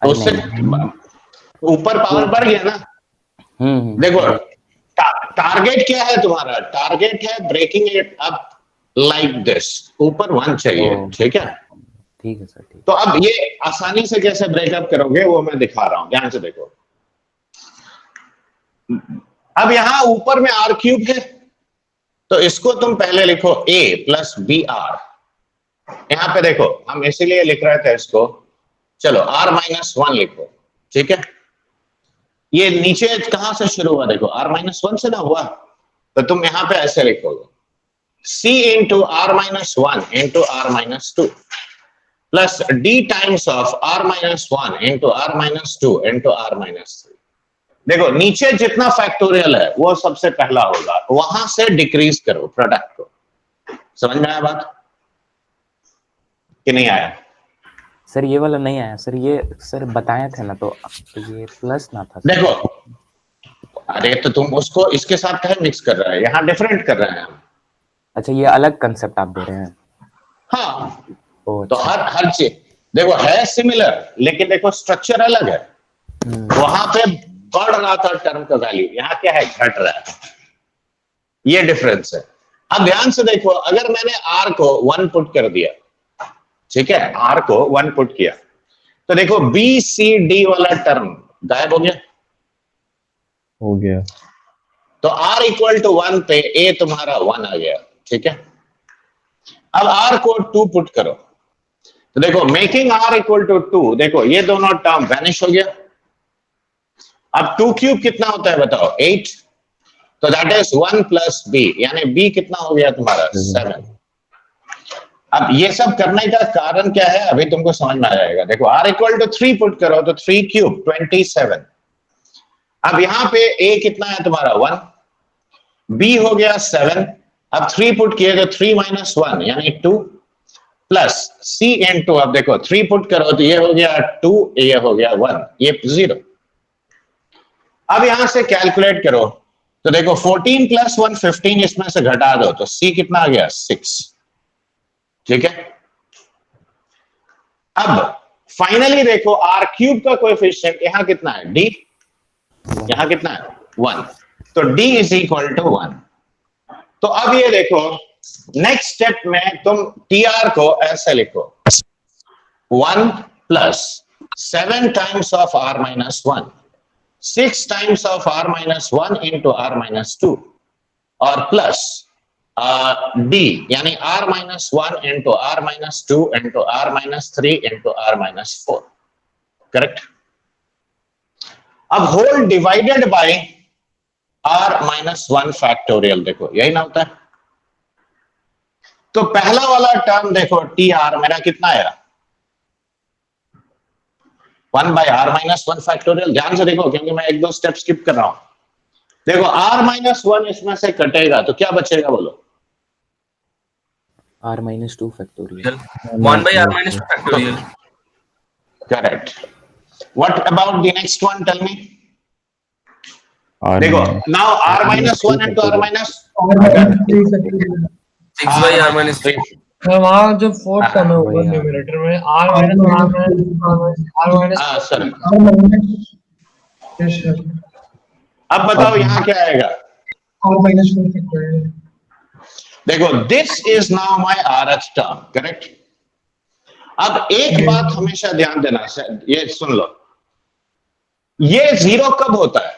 अरे उससे नहीं। ऊपर पावर बढ़ गया ना। देखो टारगेट क्या है तुम्हारा? टारगेट है breaking it up like this, ऊपर 1 चाहिए। ठीक है, ठीक है सर, ठीक। तो अब ये आसानी से कैसे ब्रेकअप करोगे वो मैं दिखा रहा हूं, ध्यान से देखो। अब यहां ऊपर में r क्यूब है, तो इसको तुम पहले लिखो a प्लस बी आर। यहां पे देखो हम इसीलिए लिख रहे थे इसको, चलो r माइनस 1 लिखो। ठीक है, ये नीचे कहां से शुरू हुआ? देखो r माइनस 1 से ना हुआ, तो तुम यहां पे ऐसे लिखोगे c into r minus 1 into r minus 2 plus d times of r minus 1 into r minus 2 into r minus 3। देखो नीचे जितना फैक्टोरियल है वो सबसे पहला होगा, वहां से डिक्रीज करो प्रोडक्ट को। समझ में आया बात कि नहीं आया? सर ये वाला नहीं आया सर, ये सर बताया थे ना, तो ये प्लस ना था सर। देखो अरे तो तुम उसको इसके साथ कहे मिक्स कर रहे हैं, यहाँ डिफरेंट कर रहे हैं हम। अच्छा ये अलग कंसेप्ट आप दे रहे हैं। हाँ ओ तो हर चीज देखो है सिमिलर, लेकिन देखो स्ट्रक्चर अलग है। वहां पे बढ़ रहा था टर्म का वैल्यू, यहाँ क्या है, घट रहा है। ये डिफरेंस है। अब ध्यान से देखो, अगर मैंने आर को 1 पुट कर दिया, ठीक है, आर को 1 पुट किया, तो देखो बी सी डी वाला टर्म गायब हो गया। हो गया। तो r इक्वल टू 1 पे a तुम्हारा 1 आ गया, ठीक है। अब r को 2 पुट करो, तो देखो मेकिंग r इक्वल टू 2, देखो ये दोनों टर्म वैनिश हो गया। अब 2 क्यूब कितना होता है बताओ, 8, तो दैट इज 1 प्लस b, यानी b कितना हो गया तुम्हारा, 7। अब ये सब करने का कारण क्या है, अभी तुमको समझ में आ जाएगा। देखो r इक्वल टू 3 पुट करो, तो 3 क्यूब 27। अब यहां पे a कितना है तुम्हारा, 1, b हो गया 7। अब 3 पुट किए तो 3 माइनस 1 यानी 2 प्लस c इनटू, अब देखो 3 पुट करो तो ये हो गया 2, ये हो गया 1, ये 0। अब यहां से कैलकुलेट करो, तो देखो 14 प्लस 1 15, इसमें से घटा दो तो c कितना आ गया, 6, ठीक है। अब फाइनली देखो r क्यूब का कोएफिशिएंट यहां कितना है, d, यहां कितना है, 1, तो d इज इक्वल टू 1। तो अब ये देखो नेक्स्ट स्टेप में तुम tr को ऐसे लिखो, 1 plus 7 times of r minus 1, 6 times of r minus 1 into r minus 2, और प्लस d यानी r minus 1 into r minus 2 into r minus 3 into r minus 4, correct. अब whole divided by r minus 1 factorial, देखो यही ना होता है। तो पहला वाला टर्म देखो tr मेरा कितना आया, 1 बाय r माइनस 1 फैक्टोरियल। ध्यान से देखो क्योंकि मैं 1-2 स्टेप स्किप कर रहा हूं। देखो r माइनस 1 इसमें से कटेगा तो क्या बचेगा बोलो, r minus 2 factorial. 1 by r minus 2 factorial. Correct. What about the next one, tell me. R देखो minus- now r minus 1 into r minus 6 by r minus 3. मैं वहाँ जो फोर्थ टर्म है ऊपर न्यूमरेटर में r माइनस हाँ sir. Yes sir, अब बताओ यहाँ क्या आएगा, r minus 1 factorial. देखो this is now my rth term, correct. अब एक बात हमेशा ध्यान देना, ये सुन लो, ये 0 कब होता है,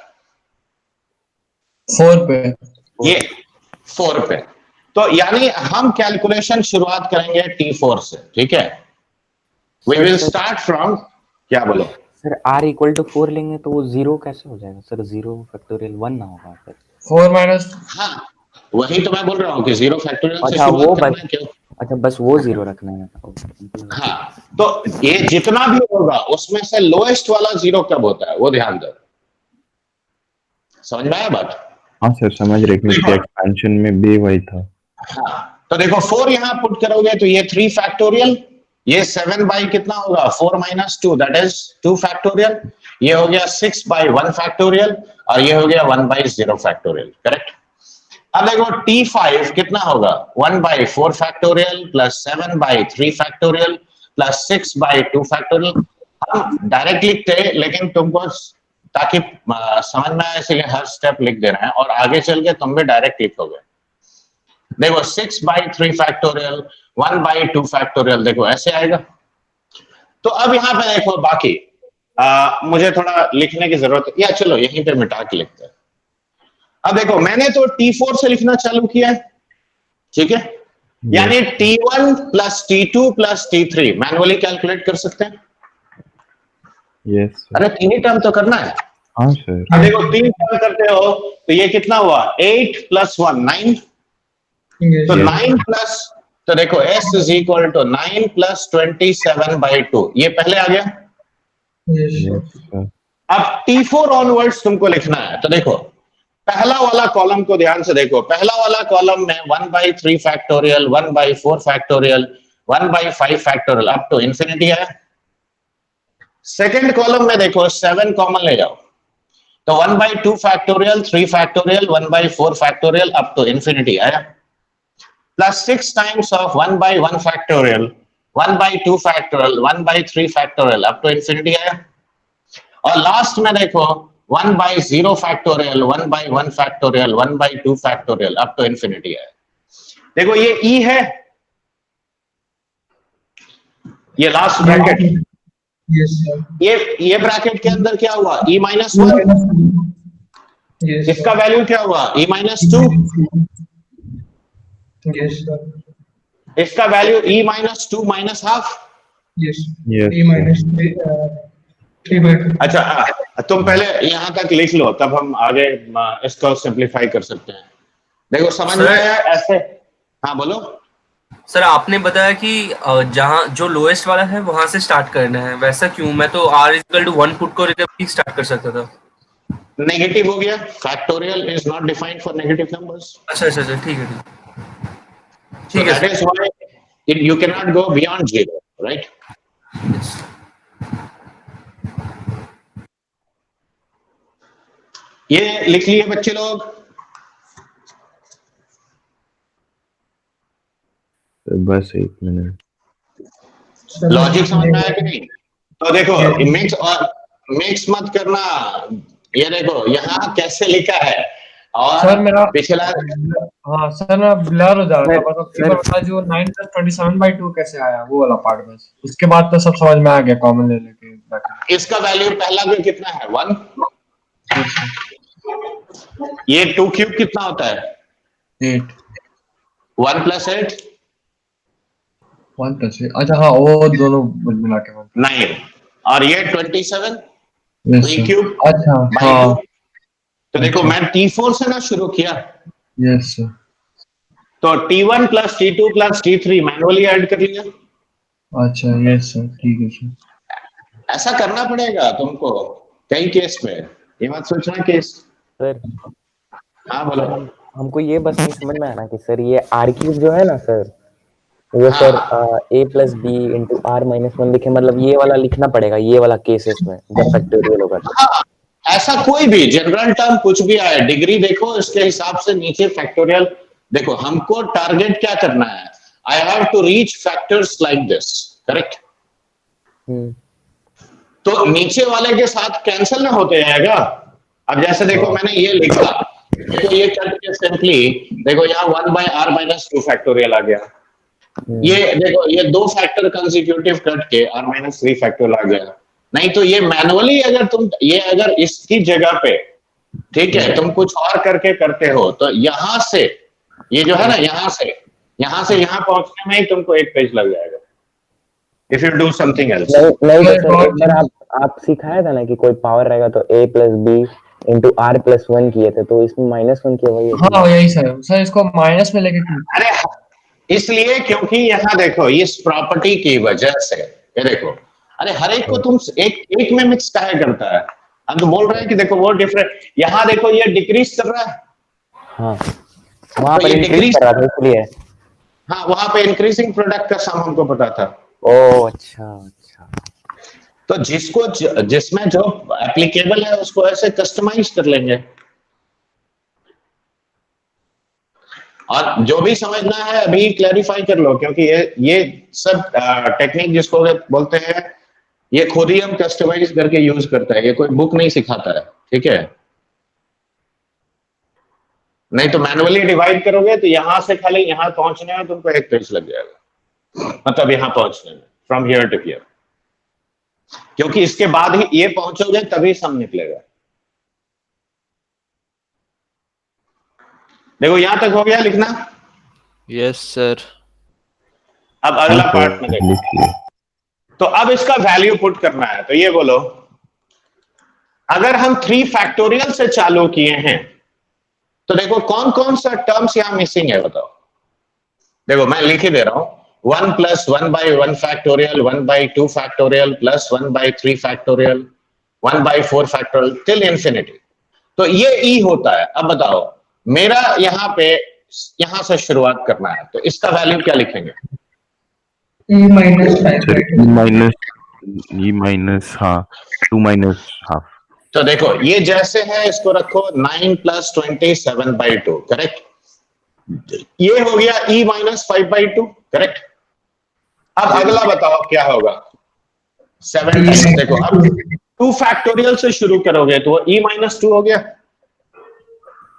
4 पे, ये 4 पे। तो यानी हम कैलकुलेशन शुरुआत करेंगे t4 से, ठीक है। वी विल स्टार्ट फ्रॉम, क्या बोलो सर r equal to 4 लेंगे तो वो 0 कैसे हो जाएगा सर, 0 फैक्टोरियल 1 ना होगा फिर। 4 माइनस, हाँ वही तो मैं बोल रहा हूँ कि 0 फैक्टोरियल से अच्छा वो शुरुआत करना बस, है, क्यों। अच्छा बस वो 0 रखना है। हाँ तो ये जितना भी होगा उसमें से लोएस्ट वाला 0 कब होता है वो ध्यान दो, समझ में आया बात। हाँ सर समझ रहे, क्योंकि एक्सपेंशन में भी वही था। हाँ तो देखो 4 यहां पुट करोगे तो ये 3 फैक्टोरियल, ये 7 बाई कितना होगा 4 माइनस 2 दैट इज 2 फैक्टोरियल, ये हो गया 6 बाई 1 फैक्टोरियल, और ये हो गया 1 बाई 0 फैक्टोरियल, करेक्ट। अब देखो t5 कितना होगा 1 by 4 factorial plus 7 by 3 factorial plus 6 by 2 factorial. हम डायरेक्ट लिखते हैं लेकिन तुमको ताकि समझ में आए इसलिए हर स्टेप लिख दे रहे हैं, और आगे चल के तुम भी डायरेक्ट लिखोगे। देखो 6 बाई 3 फैक्टोरियल 1 बाई 2 फैक्टोरियल, देखो ऐसे आएगा। तो अब यहाँ पे देखो बाकी मुझे थोड़ा लिखने की जरूरत है, या चलो यहीं पे मिटा के लिखते हैं। अब देखो मैंने तो t4 से लिखना चालू किया है, ठीक है, यानी t1 plus t2 plus t3 manually calculate कर सकते हैं। यस अरे 3 ही टर्म तो करना है। हाँ सर। अब देखो 3 टर्म करते हो तो ये कितना हुआ 8 प्लस 1 9, तो 9 प्लस, तो देखो s is equal to 9 plus 27 by 2, ये पहले आ गया। Yes sir. अब t4 ऑनवर्ड्स तुमको लिखना है, तो देखो पहला वाला कॉलम को ध्यान से देखो, पहला वाला कॉलम में 1 by 3 factorial 1 by 4 factorial 1 by 5 factorial up to infinity है। सेकंड कॉलम में देखो 7 कॉमन ले जाओ, तो 1 by 2 factorial 3 factorial 1 by 4 factorial up to infinity आया, plus 6 times of 1 by 1 factorial 1 by 2 factorial 1 by 3 factorial up to infinity आया। और last में देखो 1 by 0 factorial, 1 by 1 factorial, 1 by 2 factorial up to infinity है। देखो ये ई है, ये लास्ट ब्रैकेट, यस सर, ये ब्रैकेट के अंदर क्या हुआ, e माइनस 1, यस इसका वैल्यू क्या हुआ, e माइनस 2, यस सर, इसका value e minus 2 minus half. Yes, Yes, e minus 3/2। अच्छा तुम पहले यहां तक लिख लो, तब हम आगे इसको सिंप्लीफाई कर सकते हैं। देखो समझ में सर- आया ऐसे? हाँ बोलो। सर आपने बताया कि जहाँ जो लोएस्ट वाला है वहां से स्टार्ट करना है, वैसा क्यों? मैं तो r=1 पुट को रिकवरी स्टार्ट कर सकता था। नेगेटिव हो गया, factorial is not defined for negative numbers, अच्छा अच्छा अच्छा, ठीक है so ठीक है that is why you cannot go beyond 0, right? ये लिख लिए बच्चे लोग? बस 1 मिनट। लॉजिक समझ में आया कि नहीं? तो देखो मिक्स और मिक्स मत करना, ये देखो यहाँ कैसे लिखा है और सर मेरा पिछला, हाँ सर मैं ब्लर हो जा रहा था, सर- मतलब एक बार बता जो 9 + 27/2 कैसे आया वो वाला पार्ट, बस उसके बाद तो सब समझ में आ गया कॉमन ले लेके ब्रैकेट। इसका वैल्यू पहला में कितना है, 1, ये 2 क्यूब कितना होता है, 8 1 + 8 1 + 8, अच्छा हाँ वो दोनों मिला के 1। 9, और ये 27 यस 3 सर, क्यूब अच्छा बाई हाँ 2। तो देखो मैं T4 से ना शुरू किया, यस सर, तो T1 + T2 + T3 manually add कर लिया। अच्छा यस सर, ठीक है सर। ऐसा करना पड़ेगा तुमको कई केस में, ये मत सोचना केस। सर हाँ बोलो। हमको ये बस नहीं समझ में आना कि सर ये r क्यूब जो है ना सर, वो सर a + b * r-1 लिखे, मतलब ये वाला लिखना पड़ेगा ये वाला केसेस में जब फैक्टोरियल होगा तो। हाँ, ऐसा कोई भी जनरल टर्म कुछ भी आए, डिग्री देखो इसके हिसाब से नीचे फैक्टोरियल। देखो हमको टारगेट क्या करना है, I have to reach factors like this, correct? तो नीचे वाले के साथ कैंसिल ना होते जाएगा। अब जैसे देखो मैंने ये लिखा, देखो ये कट के सिंपली देखो यहाँ 1 by r-2 फैक्टोरियल आ गया। ये देखो ये 2 फैक्टर कंसेक्यूटिव कट के r-3 फैक्टोरियल आ गया। नहीं तो ये मैनुअली अगर तुम ये अगर इसकी जगह पे ठीक है तुम कुछ और करके करते हो, तो यहां से ये जो है ना यहाँ से यहाँ पहुंचने में ही तुमको एक पेज लग जाएगा, if you do something else. नहीं तो सर एक बार आप सिखाया था ना कि कोई पावर रहेगा तो a + b * r+1 किए थे, तो इसमें -1 किया वही है। हाँ यही सर इसको माइनस में लेके क्यों? अरे इसलिए क्योंकि यहाँ देखो इस प्रॉपर्टी की वजह से, ये देखो अरे हर एक को तुम एक में मिक्स काहे करता है? हम तो बोल रहे हैं कि देखो वो डिफरेंट, यहाँ देखो ये डिक्रीज कर रहा है, हाँ वहां तो पर ये इंक्रीज decrease- कर रहा था इसलिए। हाँ वहां पे इंक्रीजिंग प्रोडक्ट का सम हमको पता था। ओ अच्छा अच्छा, तो जिसको जिसमें जो एप्लीकेबल है उसको ऐसे कस्टमाइज कर लेंगे, और जो भी समझना है अभी क्लैरिफाई कर लो, क्योंकि ये सब टेक्निक जिसको बोलते हैं ये खुद ही हम कस्टमाइज करके यूज करते हैं, ये कोई बुक नहीं सिखाता है, ठीक है? नहीं तो मैनुअली डिवाइड करोगे तो यहां से खाली यहां पहुंचने में तुमको एक पेज लग जाएगा, मतलब यहां पहुंचने में फ्रॉम हियर टू हियर, क्योंकि इसके बाद ही ये पहुंचोगे तभी सम निकलेगा। देखो यहां तक हो गया लिखना। Yes sir. अब अगला पार्ट में देखो, लिखिए। तो अब इसका वैल्यू पुट करना है, तो ये बोलो अगर हम 3 फैक्टोरियल से चालू किए हैं तो देखो कौन कौन सा टर्म्स यहां मिसिंग है बताओ। देखो मैं लिख ही दे रहा हूं, 1 + 1 by 1 factorial, 1 by 2 factorial plus 1 by 3 factorial, 1 by 4 factorial till infinity. तो ये ई होता है। अब बताओ मेरा यहाँ पे यहां से शुरुआत करना है, तो इसका वैल्यू क्या लिखेंगे? e minus sir 5/2। e- हाँ 2 - हाफ। तो देखो ये जैसे है इसको रखो 9 + 27/2, करेक्ट? ये हो गया e - 5/2, करेक्ट? अब अगला बताओ क्या होगा? 7 टाइम्स। देखो अब 2 फैक्टोरियल से शुरू करोगे तो वो e माइनस 2 हो गया।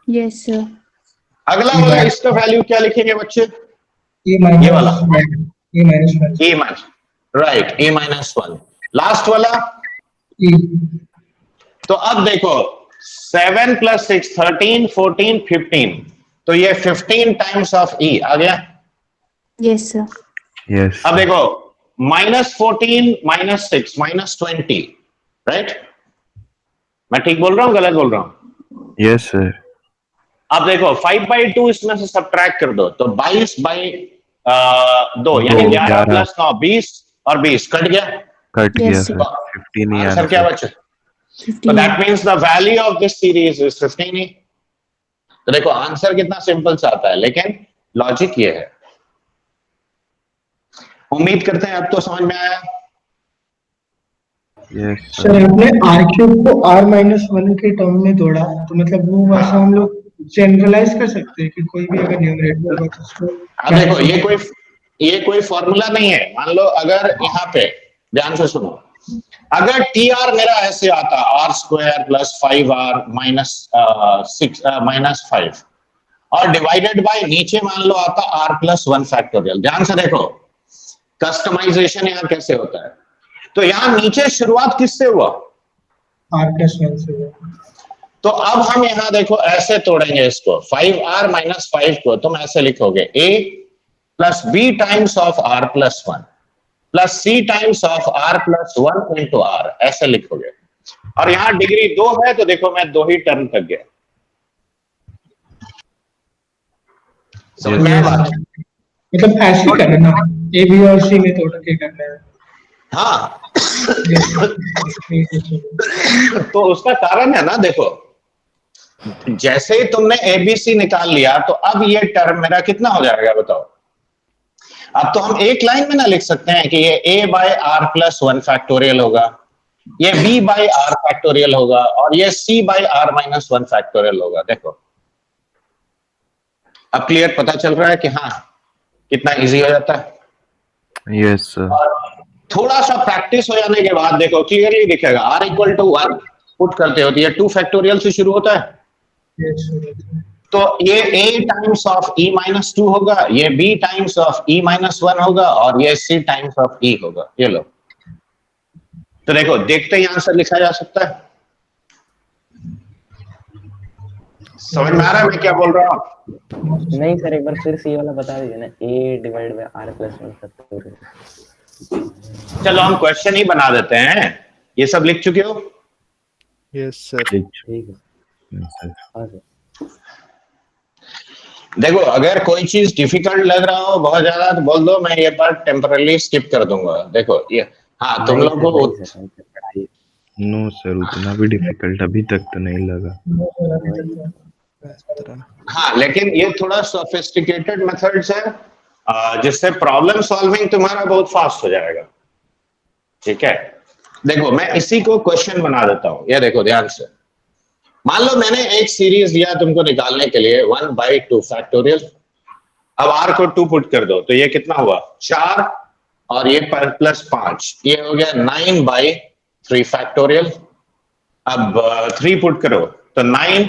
Yes sir. अगला वाला इसका वैल्यू क्या लिखेंगे बच्चे? ये माइनस ये वाला ये minus 1 e minus, right, e minus 1। Last वाला ई तो अब देखो 7 प्लस 6 13 14 15, तो ये 15 टाइम्स ऑफ e आ गया। Yes sir. Yes. अब देखो -14 -6 -20, राइट? मैं ठीक बोल रहा हूँ गलत बोल रहा हूँ? Yes, sir. अब देखो 5/2 इसमें से सब्ट्रैक्ट कर दो तो 22/2 यानी 11 प्लस 9 20 और 20 कट गया। कट गया Yes, सर। sir. 15 ही आंसर क्या आंसर। बचे? So 15। that means the value of this series is 15 ही। तो देखो आंसर कितना सिंपल सा आता है, लेकिन लॉजिक ये है। उम्मीद करते हैं अब तो समझ में आया। Yes, sir. सर आपने आर क्यूब को आर माइनस 1 के टर्म में तोड़ा, तो मतलब वो वैसा हम लोग जनरलाइज कर सकते हैं कि कोई भी अगर न्यूमरेटर होगा तो उसको अब देखो ये कोई फॉर्मूला नहीं है। मान लो अगर यहाँ पे ध्यान से सुनो, अगर टी आर मेरा ऐसे आता r² plus 5r minus 6 minus 5 और डिवाइडेड बाय नीचे मान लो आता r प्लस 1 फैक्टोरियल। ध्यान से देखो कस्टमाइजेशन यहाँ कैसे होता है। तो यहाँ नीचे शुरुआत किससे हुआ? आर प्लस 1 से हुआ। तो अब हम यहाँ देखो ऐसे तोड़ेंगे इसको, 5r माइनस 5 को तुम ऐसे लिखोगे a plus b times of r plus 1 plus c times of r plus 1 into r, ऐसे लिखोगे। और यहाँ डिग्री 2 है तो देखो मैं 2 ही टर्म तक गया। समझ में आया बात? मतलब ऐसे करना ना, ए बी और सी में तोड़ के करना है। हाँ तो उसका कारण है ना, देखो जैसे ही तुमने एबीसी निकाल लिया तो अब ये टर्म मेरा कितना हो जाएगा बताओ? अब तो हम एक लाइन में ना लिख सकते हैं कि ये a by r plus 1 factorial होगा, ये b बाय आर फैक्टोरियल होगा और ये c by r minus 1 factorial होगा। देखो अब क्लियर पता चल रहा है कि हाँ कितना इजी हो जाता है। Yes, sir. थोड़ा सा प्रैक्टिस हो जाने के बाद देखो क्लियरली दिखेगा। r इक्वल टू 1 पुट करते हो तो ये 2 फैक्टोरियल से शुरू होता है, तो ये a times of e minus 2 होगा, ये b times of e minus 1 होगा और ये c टाइम्स ऑफ e होगा। ये लो, तो देखो देखते ही आंसर लिखा जा सकता है। समझ में आ रहा है मैं क्या बोल रहा हूँ? नहीं सर, एक बार फिर सी वाला बता दीजिए ना, a divide by r plus 1 factorial. चलो हम क्वेश्चन ही बना देते हैं। ये सब लिख चुके हो? Yes, sir. ठीक है। Yes, sir. हाँ सर। देखो अगर कोई चीज डिफिकल्ट लग रहा हो बहुत ज्यादा तो बोल दो, मैं ये पार्ट टेम्पररी स्किप कर दूंगा। देखो ये हाँ तुम लोग को No, sir. उतना भी डिफिकल्ट अभी तक तो नहीं लगा। हाँ, लेकिन ये थोड़ा सोफिस्टिकेटेड मेथड्स है जिससे प्रॉब्लम सॉल्विंग तुम्हारा बहुत फास्ट हो जाएगा। ठीक है, देखो मैं इसी को क्वेश्चन बना देता हूँ। ये देखो ध्यान से, मान लो मैंने एक सीरीज दिया तुमको निकालने के लिए 1/2 फैक्टोरियल। अब r को 2 पुट कर दो तो ये कितना हुआ 4 और ये प्लस 5, ये हो गया 9/3 फैक्टोरियल। अब 3 पुट करो तो 9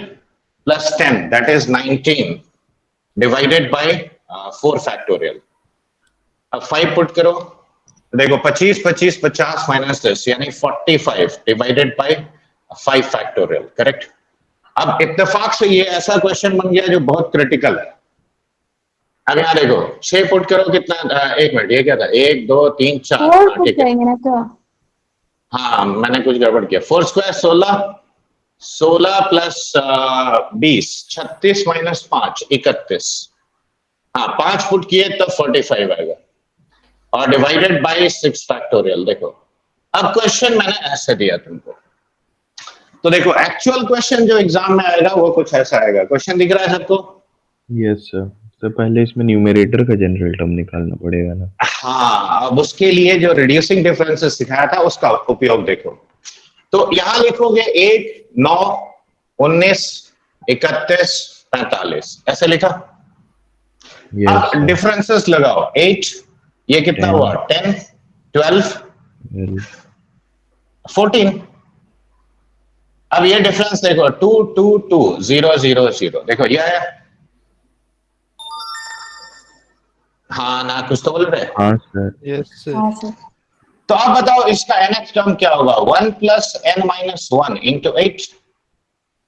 plus 10 that is 19 divided by 4 factorial. अब 5 पुट करो, देखो 25 25 50 माइनस 10 यानी 45 डिवाइडेड बाय 5 फैक्टोरियल। करेक्ट। अब इत्तेफाक से ये ऐसा क्वेश्चन बन गया जो बहुत क्रिटिकल है। अब यहाँ देखो 6 पुट करो कितना, एक मिनट ये क्या था, 1 2 3 4, और हाँ, कुछ ठीक है। करेंगे ना तो हाँ मैंने कुछ गड़बड़ किया। 4 स्क्वायर 16, 16 प्लस 20 36 माइनस 5 31। हाँ 5 पुट किए तब 45 आएगा और डिवाइडेड बाय 6 फैक्टोरियल। देखो अब क्वेश्चन मैंने ऐसे दिया तुमको, तो देखो एक्चुअल क्वेश्चन जो एग्जाम में आएगा वो कुछ ऐसा आएगा। क्वेश्चन दिख रहा है सबको? Yes, sir. तो पहले इसमें न्यूमरेटर का जनरल टर्म निकालना पड़ेगा ना। हाँ, अब उसके लिए जो रिड्यूसिंग डिफरेंसेस सिखाया था उसका उपयोग देखो। तो यहां लिखोगे 8 9 19 31 45 ऐसे लिखा। Yes, अब sir. डिफरेंसेस लगाओ। 8 ये कितना 10, हुआ 10 12 Well, 14 अब ये डिफरेंस देखो 2 2 2 0 0 0 देखो ये है। हाँ ना, कुछ तो बोल रहे हैं। हाँ सर। Yes, sir. हाँ सर। तो आप बताओ इसका nth टर्म क्या होगा? 1 plus n minus 1 into 8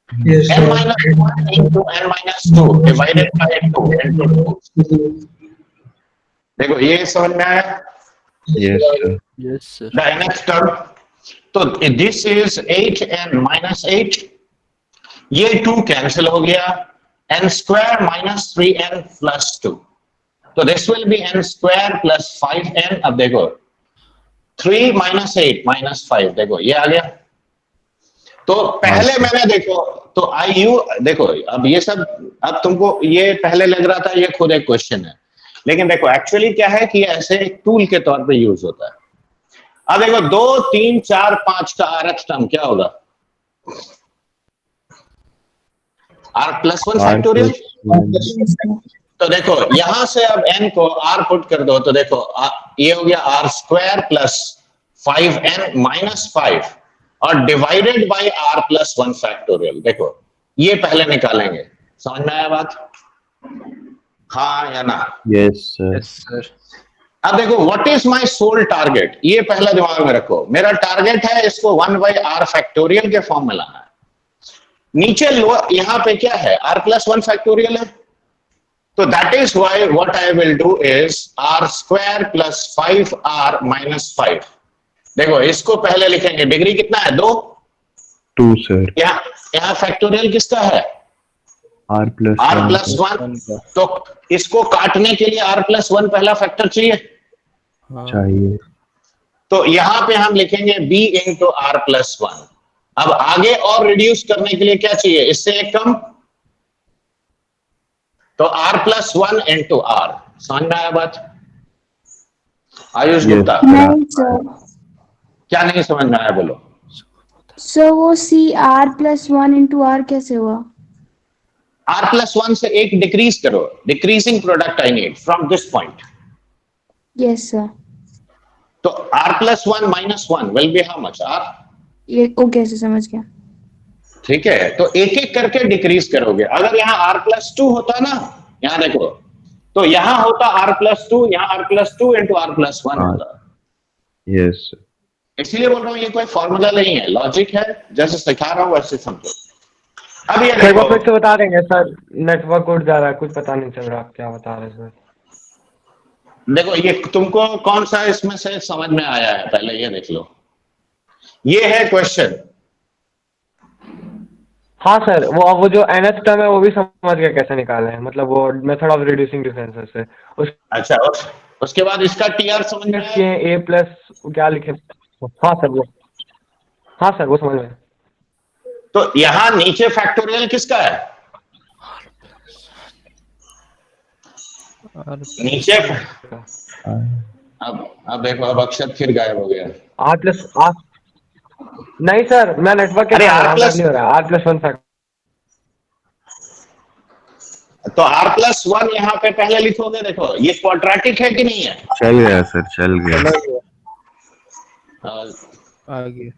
Yes, n minus 1 into n minus 2 divided by 2 into 2। देखो ये समझ में आया? Yes sir. Yes, sir. The nth term, तो दिस इज 8n माइनस 8, ये 2 कैंसिल हो गया, n square minus 3n plus 2, तो this will be n square plus 5n। अब देखो 3 माइनस 8 माइनस 5, देखो ये आ गया। तो पहले मैंने देखो तो IU देखो, अब ये सब अब तुमको ये पहले लग रहा था ये खुद एक क्वेश्चन है, लेकिन देखो एक्चुअली क्या है कि ऐसे एक टूल के तौर पे यूज होता है। अब देखो 2 3 4 5 का rth टर्म क्या होगा? r plus 1 factorial. तो देखो यहां से अब n को r पुट कर दो, तो देखो ये हो गया r square plus 5n minus 5 और divided by r plus 1 factorial. देखो ये पहले निकालेंगे, समझ में आया बात? हाँ या ना? Yes sir. Yes, sir. अब देखो what is my sole target, ये पहला दिमाग में रखो। मेरा टारगेट है इसको 1 बाय r फैक्टोरियल के फॉर्म में लाना है। नीचे लो यहां पे क्या है? r प्लस 1 फैक्टोरियल है, तो that is why what I will do is r square plus 5r minus 5। देखो इसको पहले लिखेंगे, डिग्री कितना है? 2। 2 सर। यहाँ फैक्टोरियल किसका है? r प्लस r प्लस 1, तो इसको काटने के लिए r प्लस 1 पहला फैक्टर चाहिए, चाहिए। तो यहां पे हम लिखेंगे b इंटू r प्लस 1। अब आगे और रिड्यूस करने के लिए क्या चाहिए? इससे एक कम, तो r प्लस 1 इंटू r। समझ में आया बात? आयुष गुप्ता, नहीं सर, क्या नहीं समझ में आया बोलो? सर वो CR प्लस 1 इंटू आर कैसे हुआ? r प्लस 1 से एक डिक्रीज करो, decreasing product I need from this point. Yes sir. तो r plus 1 minus 1 will be how much? r। ये ओके सर, समझ गया। ठीक है, तो एक एक करके डिक्रीज करोगे। अगर यहाँ r प्लस 2 होता ना, यहाँ देखो, तो यहाँ होता r प्लस 2, यहाँ r plus 2 into r plus 1 होता। Yes sir. इसलिए बोल रहा हूँ ये कोई फॉर्मूला नहीं है, लॉजिक है, जैसे सिखा रहा हूँ वैसे समझो। अब ये एक बार देखो, फिर से बता देंगे सर, नेटवर्क उड़ जा रहा है, कुछ पता नहीं चल रहा आप क्या बता रहे हैं सर। देखो ये तुमको कौन सा इसमें से समझ में आया है पहले ये देख लो। ये है क्वेश्चन। हाँ सर, वो जो nth टर्म है वो भी समझ गया कैसे निकाले हैं, मतलब वो मेथड ऑफ रिड्यूसिंग डिफरेंसेस से। अच्छा, उसके बाद इसका TR समझ में आया? उसके a प्लस क्या लिखे? हाँ सर वो, हाँ सर वो समझ में। तो यहाँ नीचे फैक्टोरियल किसका है? नीचे अब देखो, अब अक्षर फिर गायब हो गया। r प्लस r, नहीं सर मैं नेटवर्क के अरे साथ r प्लस, नहीं हो रहा है, r प्लस 1 फैक्टर। तो r प्लस 1 यहाँ पे पहले लिखोगे। देखो ये क्वाड्रेटिक है कि नहीं है? चल गया सर, चल गया। आगे.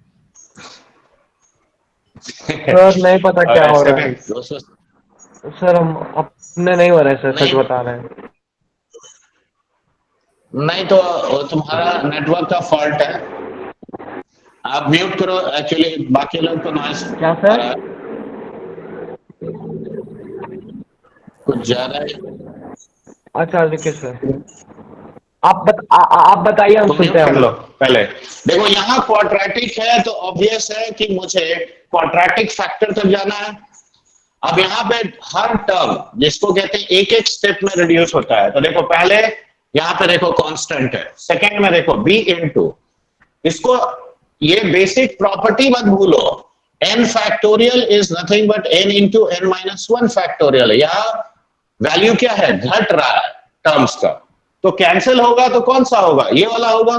सर नहीं पता क्या हो रहा है दोस्तों, सर, हम अपने नहीं हो रहे सर, सच नहीं। बता रहे हैं। नहीं तो वो तुम्हारा नेटवर्क का फॉल्ट है, आप म्यूट करो। एक्चुअली बाकी लोग तो नॉइस क्या सर? कुछ ज्यादा है। अच्छा देखिए सर, आप बताइए, हम तो म्यूट सुनते कर हैं। लो पहले। देखो यहाँ क्वाड्रेटिक है तो ऑब्वियस है कि मुझे क्वाड्रेटिक फैक्टर तक जाना है। अब यहाँ पे हर टर्म जिसको कहते हैं एक एक स्टेप में रिड्यूस होता है। तो देखो पहले यहाँ पे देखो कांस्टेंट है, सेकंड में देखो b इनटू, इसको ये बेसिक प्रॉपर्टी मत भूलो, n factorial is nothing but n into n minus 1 factorial. यहाँ वैल्यू क्या है? घट रहा है टर्म्स का, तो कैंसिल होगा तो कौन सा होगा? ये वाला होगा।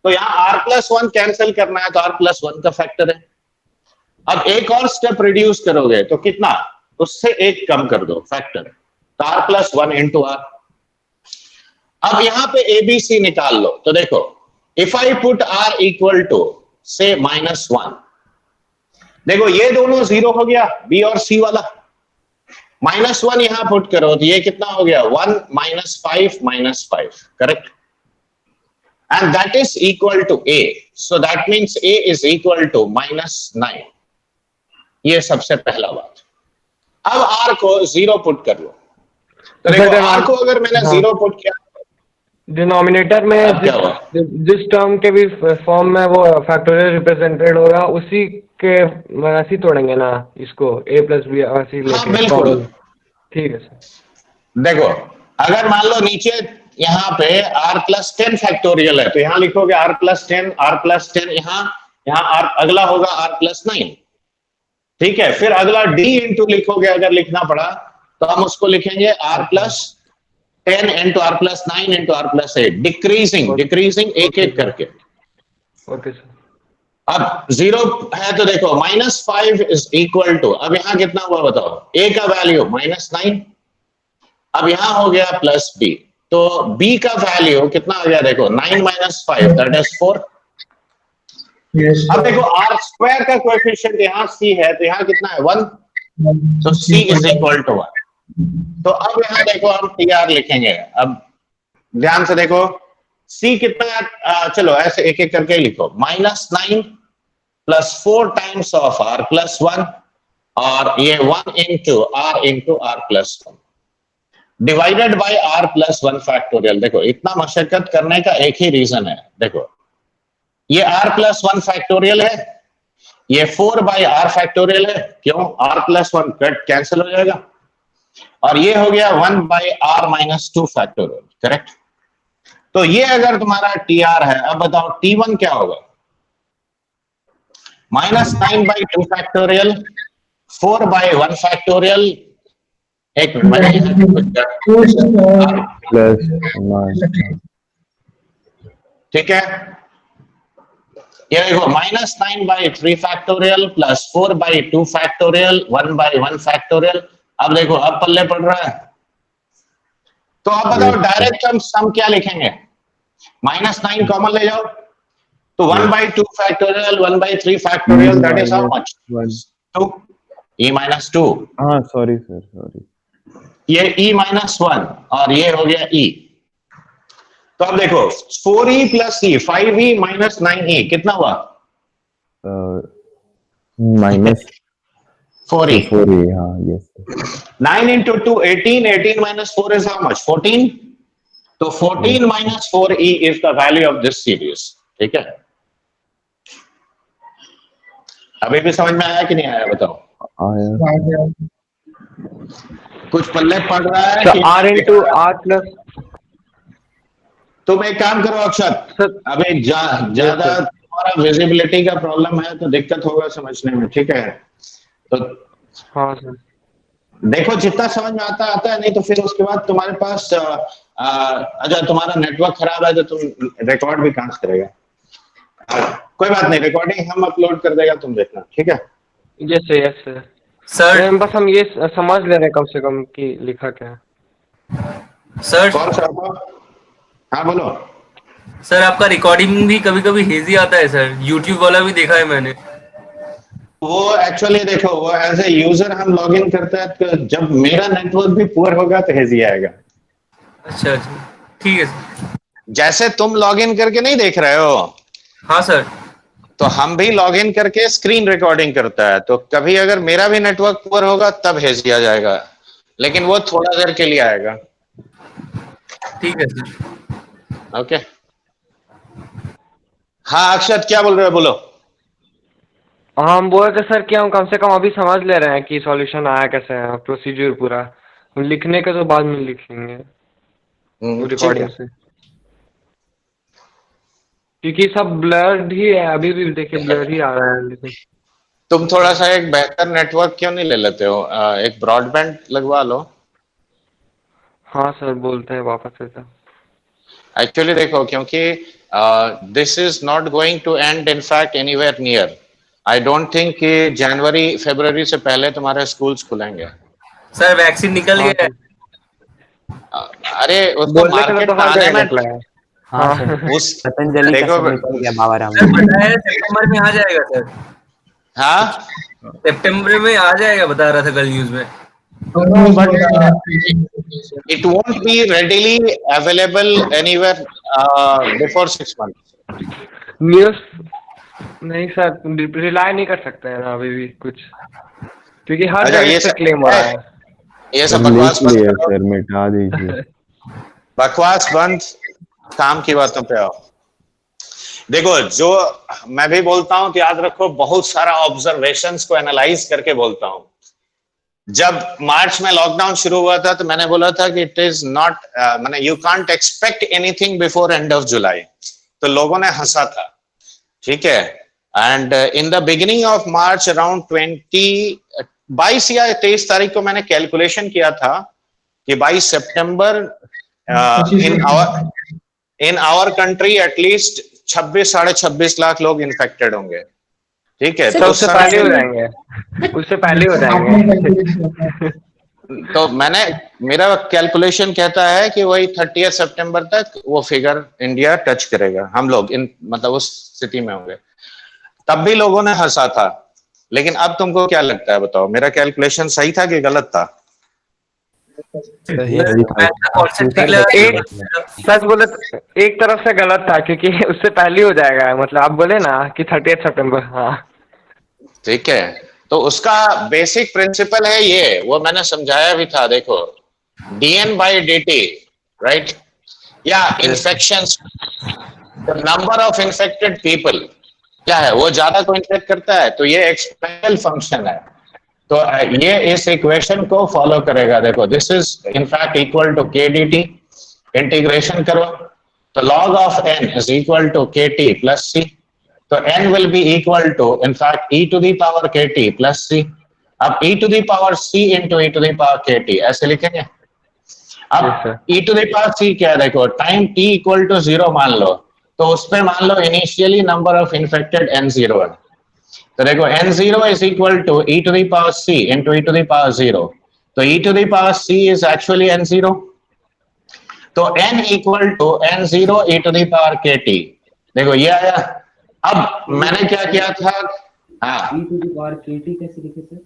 तो यहाँ r प्लस 1 कैंसिल करना है तो r प्लस 1 का फैक्टर है। अब एक और स्टेप रिड्यूस करोगे तो कितना? उससे एक कम कर दो फैक्टर, तो r प्लस 1 इंटू r। अब यहां पे ABC निकाल लो। तो देखो if I put r equal to से -1, देखो ये दोनों जीरो हो गया, बी और सी वाला। -1 यहां पुट करो तो ये कितना हो गया, 1 -5 -5, correct, and that is equal to a, so that means a is equal to -9। ये सबसे पहला बात। अब r को 0 पुट कर लो, तो देखो r को अगर मैंने 0 पुट किया, डिनोमिनेटर में अब क्या हुआ? जिस टर्म के भी फॉर्म में वो फैक्टोरियल रिप्रेजेंटेड होगा उसी के ऐसे ही तोड़ेंगे ना इसको, a प्लस बी ऐसे ही हाँ, लेके बिल्कुल। ठीक है सर। देखो अगर मान लो नीचे यहाँ पे r+10 फैक्टोरियल है तो यहाँ लिखोगे r+10, r+10, यहाँ r अगला होगा r+9, ठीक है। फिर अगला d इंटू लिखोगे, अगर लिखना पड़ा तो हम उसको लिखेंगे r+10 into r+9 into r+8, decreasing एक एक करके। Okay sir. अब 0 है तो देखो -5 इज इक्वल टू, अब यहाँ कितना हुआ बताओ, a का वैल्यू -9, अब यहां हो गया प्लस b, तो b का वैल्यू कितना आ गया देखो, 9 - 5 दैट इज 4। Yes. अब देखो r स्क्वायर का कोएफिशिएंट यहाँ c है तो यहाँ कितना है 1, तो c इज इक्वल टू 1। तो अब यहाँ देखो हम tr लिखेंगे, अब ध्यान से देखो c कितना है, चलो ऐसे एक एक करके लिखो, -9 + 4 टाइम्स ऑफ r+1, और ये 1 into r+1 divided by r+1 factorial. देखो इतना मशक्कत करने का एक ही रीजन है, देखो ये r+1 फैक्टोरियल है, ये 4/r फैक्टोरियल है, क्यों, r+1 कट कैंसिल हो जाएगा, और ये हो गया 1/r-2 फैक्टोरियल, करेक्ट। तो ये अगर तुम्हारा tr है, अब बताओ t1 क्या होगा, -9/2 फैक्टोरियल, 4/1 फैक्टोरियल, एक मिनट, ठीक है। ये देखो -9/3 फैक्टोरियल प्लस 4/2 फैक्टोरियल 1/1 फैक्टोरियल। अब देखो अब पल्ले पड़ रहा है, तो अब बताओ डायरेक्ट हम सम क्या लिखेंगे, -9 कॉमन ले जाओ, तो 1/2 factorial 1/3 factorial, that is how much, 2 e-2। हाँ सॉरी सर, सॉरी, ये e-1 और ये हो गया e। तो अब देखो 4e + e, 5e - 9e कितना हुआ, -4e, -4e। हाँ yes. 9 into 2 18, 18 - 4 is how much, 14, तो 14 - 4e is the value of this series, ठीक है। अभी भी समझ में आया कि नहीं आया बताओ, आया। कुछ पल्ले पड़ रहा है तो कि r इंटू r+, तुम एक काम करो अक्षत, अभी ज्यादा तुम्हारा विजिबिलिटी का प्रॉब्लम है तो दिक्कत होगा समझने में, ठीक है। तो हाँ सर, देखो जितना समझ में आता है, नहीं तो फिर उसके बाद तुम्हारे पास अच्छा तुम्हारा नेटवर्क खराब है तो तुम रिकॉर्ड भी कहाँ से करेगा, कोई बात नहीं, रिकॉर्डिंग हम अपलोड कर देगा, तुम देखना, ठीक है। Yes sir. सर बस हम ये समझ ले रहे हैं कम से कम कि लिखा क्या है। सर कौन सा, हाँ बोलो। सर आपका रिकॉर्डिंग भी कभी कभी हेजी आता है सर, यूट्यूब वाला भी देखा है मैंने। वो एक्चुअली देखो, वो एज ए यूजर हम लॉग इन करते हैं तो जब मेरा नेटवर्क भी पुअर होगा तो हेजी आएगा। अच्छा अच्छा, ठीक है सर। जैसे तुम लॉग इन करके नहीं देख रहे हो, हाँ सर। तो हम भी लॉग इन करके स्क्रीन रिकॉर्डिंग करता है, तो कभी अगर मेरा भी नेटवर्क पुअर होगा तब हेजी आ जाएगा, लेकिन वो थोड़ा देर के लिए आएगा। ठीक है सर। ओके, हाँ अक्षत क्या बोल रहे हो, बोलो। हम बोल रहे सर कि हम कम से कम अभी समझ ले रहे हैं कि सॉल्यूशन आया कैसे है, प्रोसीजर पूरा लिखने के तो बाद में लिख लेंगे रिकॉर्डिंग से, क्योंकि सब ब्लर्ड ही है, अभी भी देखिए ब्लर ही आ रहा है। लेकिन तुम थोड़ा सा एक बेहतर नेटवर्क क्यों नहीं ले लेते हो, एक ब्रॉडबैंड लगवा लो। हाँ सर, बोलते हैं वापस से सर। एक्चुअली देखो, क्योंकि this is not going to end in fact anywhere near, I don't think कि जनवरी फरवरी से पहले तुम्हारे स्कूल्स खुलेंगे। सर वैक्सीन निकल गया है। अरे उसको मार्केट में आने में हाँ सर, उस पतंजलि का देखो सब निकल गया बाबा राम। सर बताया सितंबर में आ जाएगा सर। हाँ सितंबर में आ जाएगा बता रहा था कल न्यूज में। No, but it won't be readily available anywhere before 6 months. News नहीं सर, रिलाई नहीं कर सकते हैं ना अभी भी कुछ, क्योंकि हर अच्छा, जगह से क्लेम हो रहा है। ये सर सब लिख बकवास बंद लिया करो, सर, मिटा दीजिए। बकवास बंद, काम की बातों पे आओ। देखो, जो मैं भी बोलता हूं कि याद रखो, बहुत सारा ऑब्जर्वेशंस को एनालाइज करके बोलता हूं। जब मार्च में लॉकडाउन शुरू हुआ था तो मैंने बोला था कि इट इज नॉट, मैंने you can't expect anything before end of July, तो लोगों ने हंसा था, ठीक है। And in the beginning of March around 22 या 23 तारीख को मैंने कैलकुलेशन किया था कि 22 सितंबर इन आवर कंट्री एटलीस्ट 26-26.5 लाख लोग इन्फेक्टेड होंगे, ठीक है। सर, तो तो उससे पहले हो जाएंगे, उससे पहले हो जाएंगे। तो मैंने, मेरा कैलकुलेशन कहता है कि वही 30 सितंबर तक वो फिगर इंडिया टच करेगा, हम लोग इन मतलब उस स्थिति में होंगे। तब भी लोगों ने हंसा था, लेकिन अब तुमको क्या लगता है बताओ, मेरा कैलकुलेशन सही था कि गलत था? सही मैं कॉन्सेप्ट ठीक लगा। एक सच बोले तो एक तरफ से गलत था, क्योंकि उससे पहले हो जाएगा, मतलब आप बोले ना कि 30 सितंबर। हाँ ठीक है, तो उसका बेसिक प्रिंसिपल है ये, वो मैंने समझाया भी था। देखो, dN/dt, राइट, या infection, number of infected people क्या है, वो ज्यादा को इन्फेक्ट करता है, तो ये एक्सपोनेंशियल फंक्शन है। तो ये इस इक्वेशन को फॉलो करेगा। देखो, this is in fact equal to k dt, integration करो तो log of n is equal to kt plus c, तो n will be equal to in fact e to the power kt plus c। अब e to the power c into e to the power kt ऐसे लिखेंगे। अब Yes, sir. e to the power c क्या है, देखो, time t equal to 0 मान लो, तो उस पे मान लो initially number of infected n0 है, तो देखो n0 is equal to e to the power c into e to the power 0, तो e to the power c is actually n0, तो n equal to n0 e to the power kt। देखो ये आया। अब मैंने क्या किया था, हाँ, e to the power kt कैसे लिखे सर?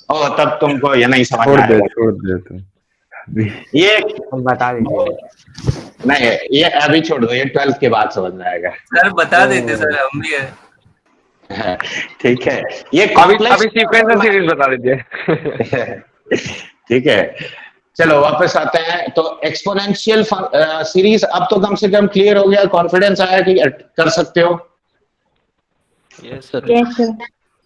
ओ तब तुमको ये नहीं समझ छोड़ में दे आएगा। छोड़ दे तुम अभी। ये बता दीजिए। नहीं, ये अभी छोड़ दो, ये 12th के बाद समझ में आएगा। सर बता देते सर, हम भी है। ठीक है, ये अभी कॉम्प्लेक्स सीक्वेंस सीरीज बता दीजिए। ठीक है, चलो वापस आते हैं। तो एक्सपोनेंशियल सीरीज अब तो कम से कम क्लियर हो गया, कॉन्फिडेंस आया कि कर सकते हो। Yes sir. Yes sir.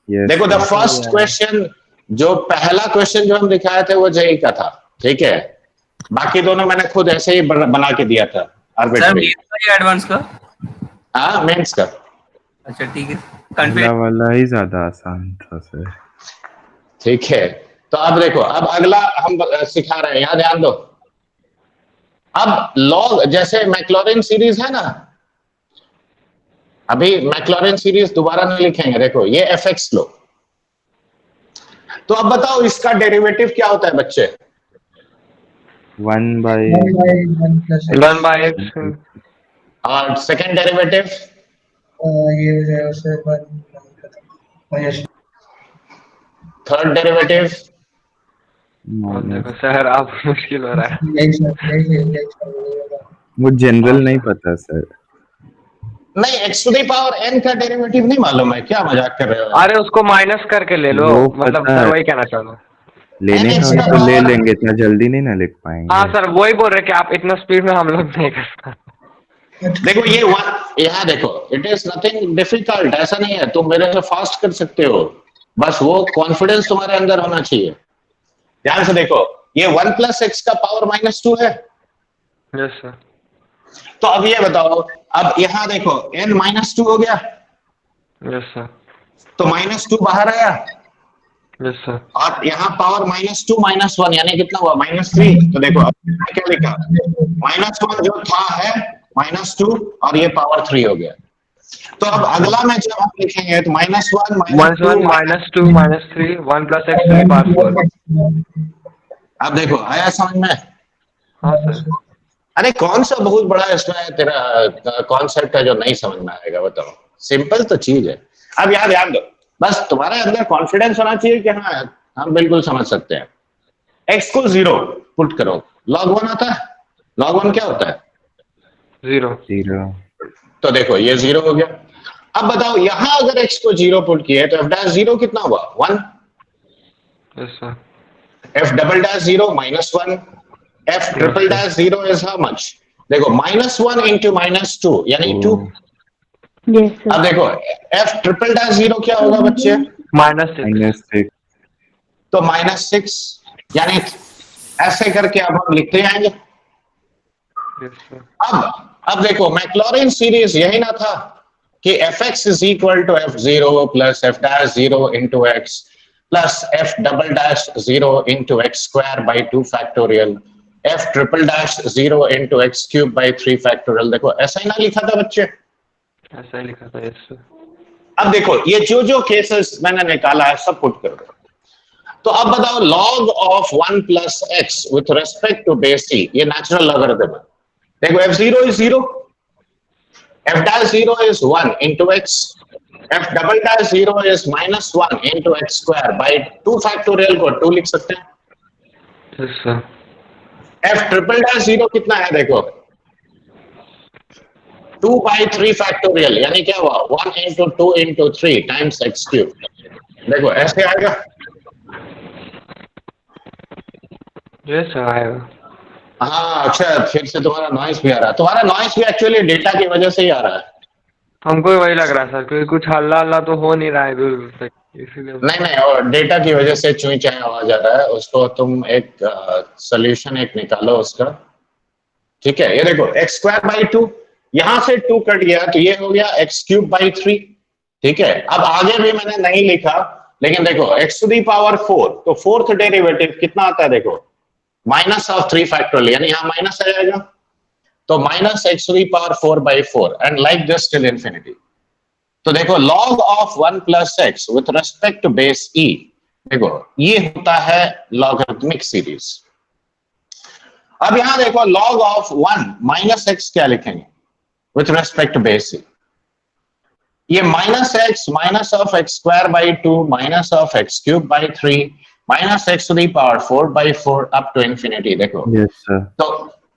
Yes, देखो, द sir. फर्स्ट क्वेश्चन, जो पहला क्वेश्चन जो हम दिखाए थे वो जेई का था, ठीक है। बाकी दोनों मैंने खुद ऐसे ही बना के दिया था, सर आर्बिट्री। मेन का या एडवांस का? हाँ, मेंस का। अच्छा ठीक है, पहला कॉन्फिडेंस। वाला ही ज्यादा आसान था सर। ठीक है, तो अब देखो, अब अगला हम सिखा रहे हैं, यहाँ ध्यान दो। अब लॉग, जैसे मैक्लॉरिन सीरीज है ना, अभी मैक्लॉरिन सीरीज दोबारा नहीं लिखेंगे। देखो, ये एफएक्स लो, तो अब बताओ इसका डेरिवेटिव क्या होता है बच्चे? 1 by 1 by x। और सेकंड डेरिवेटिव? ये हो जाएगा सर 1 थर्ड डेरिवेटिव? देखो सर, आप मुश्किल हो रहा है। वो जनरल नहीं पता सर। नहीं, x to the power n का डेरिवेटिव नहीं मालूम है क्या? मजाक कर रहे हो? अरे उसको माइनस करके ले लो, वो मतलब पता सर है। वही कहना चाह रहा हूँ। लेने NX का का तो ले power- लेंगे, इतना जल्दी नहीं ना लिख पाएंगे। हाँ सर, वही बोल रहे कि आप इतना स्पीड में हम लोग नहीं कर सकते। देखो, ये यहाँ देखो, इट इज नथिंग डिफिकल्ट, ऐसा नहीं है तुम मेरे से फास्ट कर सकते हो, बस वो कॉन्फिडेंस तुम्हारे अंदर होना चाहिए। ध्यान से देखो, ये 1 प्लस एक्स का पावर -2 है। Yes sir. तो अब ये बताओ, अब यहाँ देखो n -2 हो गया, यस सर। तो -2 बाहर आया, यस सर। और यहाँ पावर -2 -1 यानी कितना हुआ? -3। तो देखो अब मैंने क्या लिखा, -1 जो था है -2, और ये पावर 3 हो गया। तो अब अगला में जब हम लिखेंगे तो -1 -1 -2 -2 -3 1 plus x to the power 4। अब देखो आया समझ में? हाँ सर। अरे कौन सा बहुत बड़ा इसमें तेरा कॉन्सेप्ट है जो नहीं समझ में आएगा? बताओ, सिंपल तो चीज है। अब यार ध्यान दो, बस तुम्हारे अंदर कॉन्फिडेंस होना चाहिए कि हाँ हम बिल्कुल समझ सकते हैं। x को 0 पुट करो, log 1 आता है। log 1 क्या होता है? 0 0 तो देखो ये 0 हो गया। अब बताओ यहां अगर x को 0 पुट किया तो f डैश 0 कितना हुआ? 1। Yes sir f double dash 0 -1। f triple dash 0 is how much? देखो -1 इंटू -2 यानी 2। यस अब सर। देखो f ट्रिपल डैश 0 क्या होगा बच्चे? -6 -6 तो -6 यानी ऐसे करके अब हम लिखते जाएंगे। यस सर अब देखो मैक्लॉरिन सीरीज यही ना था कि fx is equal to f0 plus f dash 0 into x plus f double dash 0 into x square by 2 factorial f triple dash 0 into x cube by 3 factorial. देखो ऐसा ही ना लिखा था बच्चे। ऐसा ही लिखा था। यस सर अब देखो ये जो केसेस मैंने निकाला है सब पुट कर दो। तो अब बताओ log of 1 plus x with respect to base c, ये नेचुरल लॉगरिथम है। देखो f0 is 0, f dash 0 is 1 into x, f double dash 0 is -1 into x square by 2 factorial को 2 लिख सकते हैं। Yes sir f triple dash 0 कितना है? देखो 2 by 3 factorial यानी क्या हुआ? 1 into 2 into 3 times x cube। देखो ऐसे आएगा। यस सर आएगा। हाँ अच्छा, फिर से तुम्हारा नॉइस भी आ रहा है। तुम्हारा नॉइस भी एक्चुअली डेटा की वजह से ही आ रहा है। हमको भी वही लग रहा है सर, क्योंकि कुछ हल्ला हल्ला तो हो नहीं रहा है दूर तक, इसीलिए। नहीं और डेटा की वजह से चुई चाई आवाज आ रहा है। उसको तुम एक सोल्यूशन एक निकालो उसका। ठीक है, ये देखो एक्स स्क्वायर बाई 2, यहां से 2 कट गया तो ये हो गया एक्स क्यूब बाई 3। ठीक है, अब आगे भी मैंने नहीं लिखा, लेकिन देखो एक्स टू दी पावर 4, तो फोर्थ डेरिवेटिव कितना आता है? देखो माइनस ऑफ 3 फैक्टोरियल यानी यहां माइनस आ जाएगा, तो minus x to the power 4 by 4 and like this till infinity. तो देखो log of 1 plus x with respect to base e, देखो ये होता है लॉगरिथमिक सीरीज। अब यहां देखो log ऑफ 1 माइनस एक्स क्या लिखेंगे with respect to base e? ये minus of x square by 2 minus of x cube by 3 minus x to the power 4 by 4 up to infinity. देखो यस सर। तो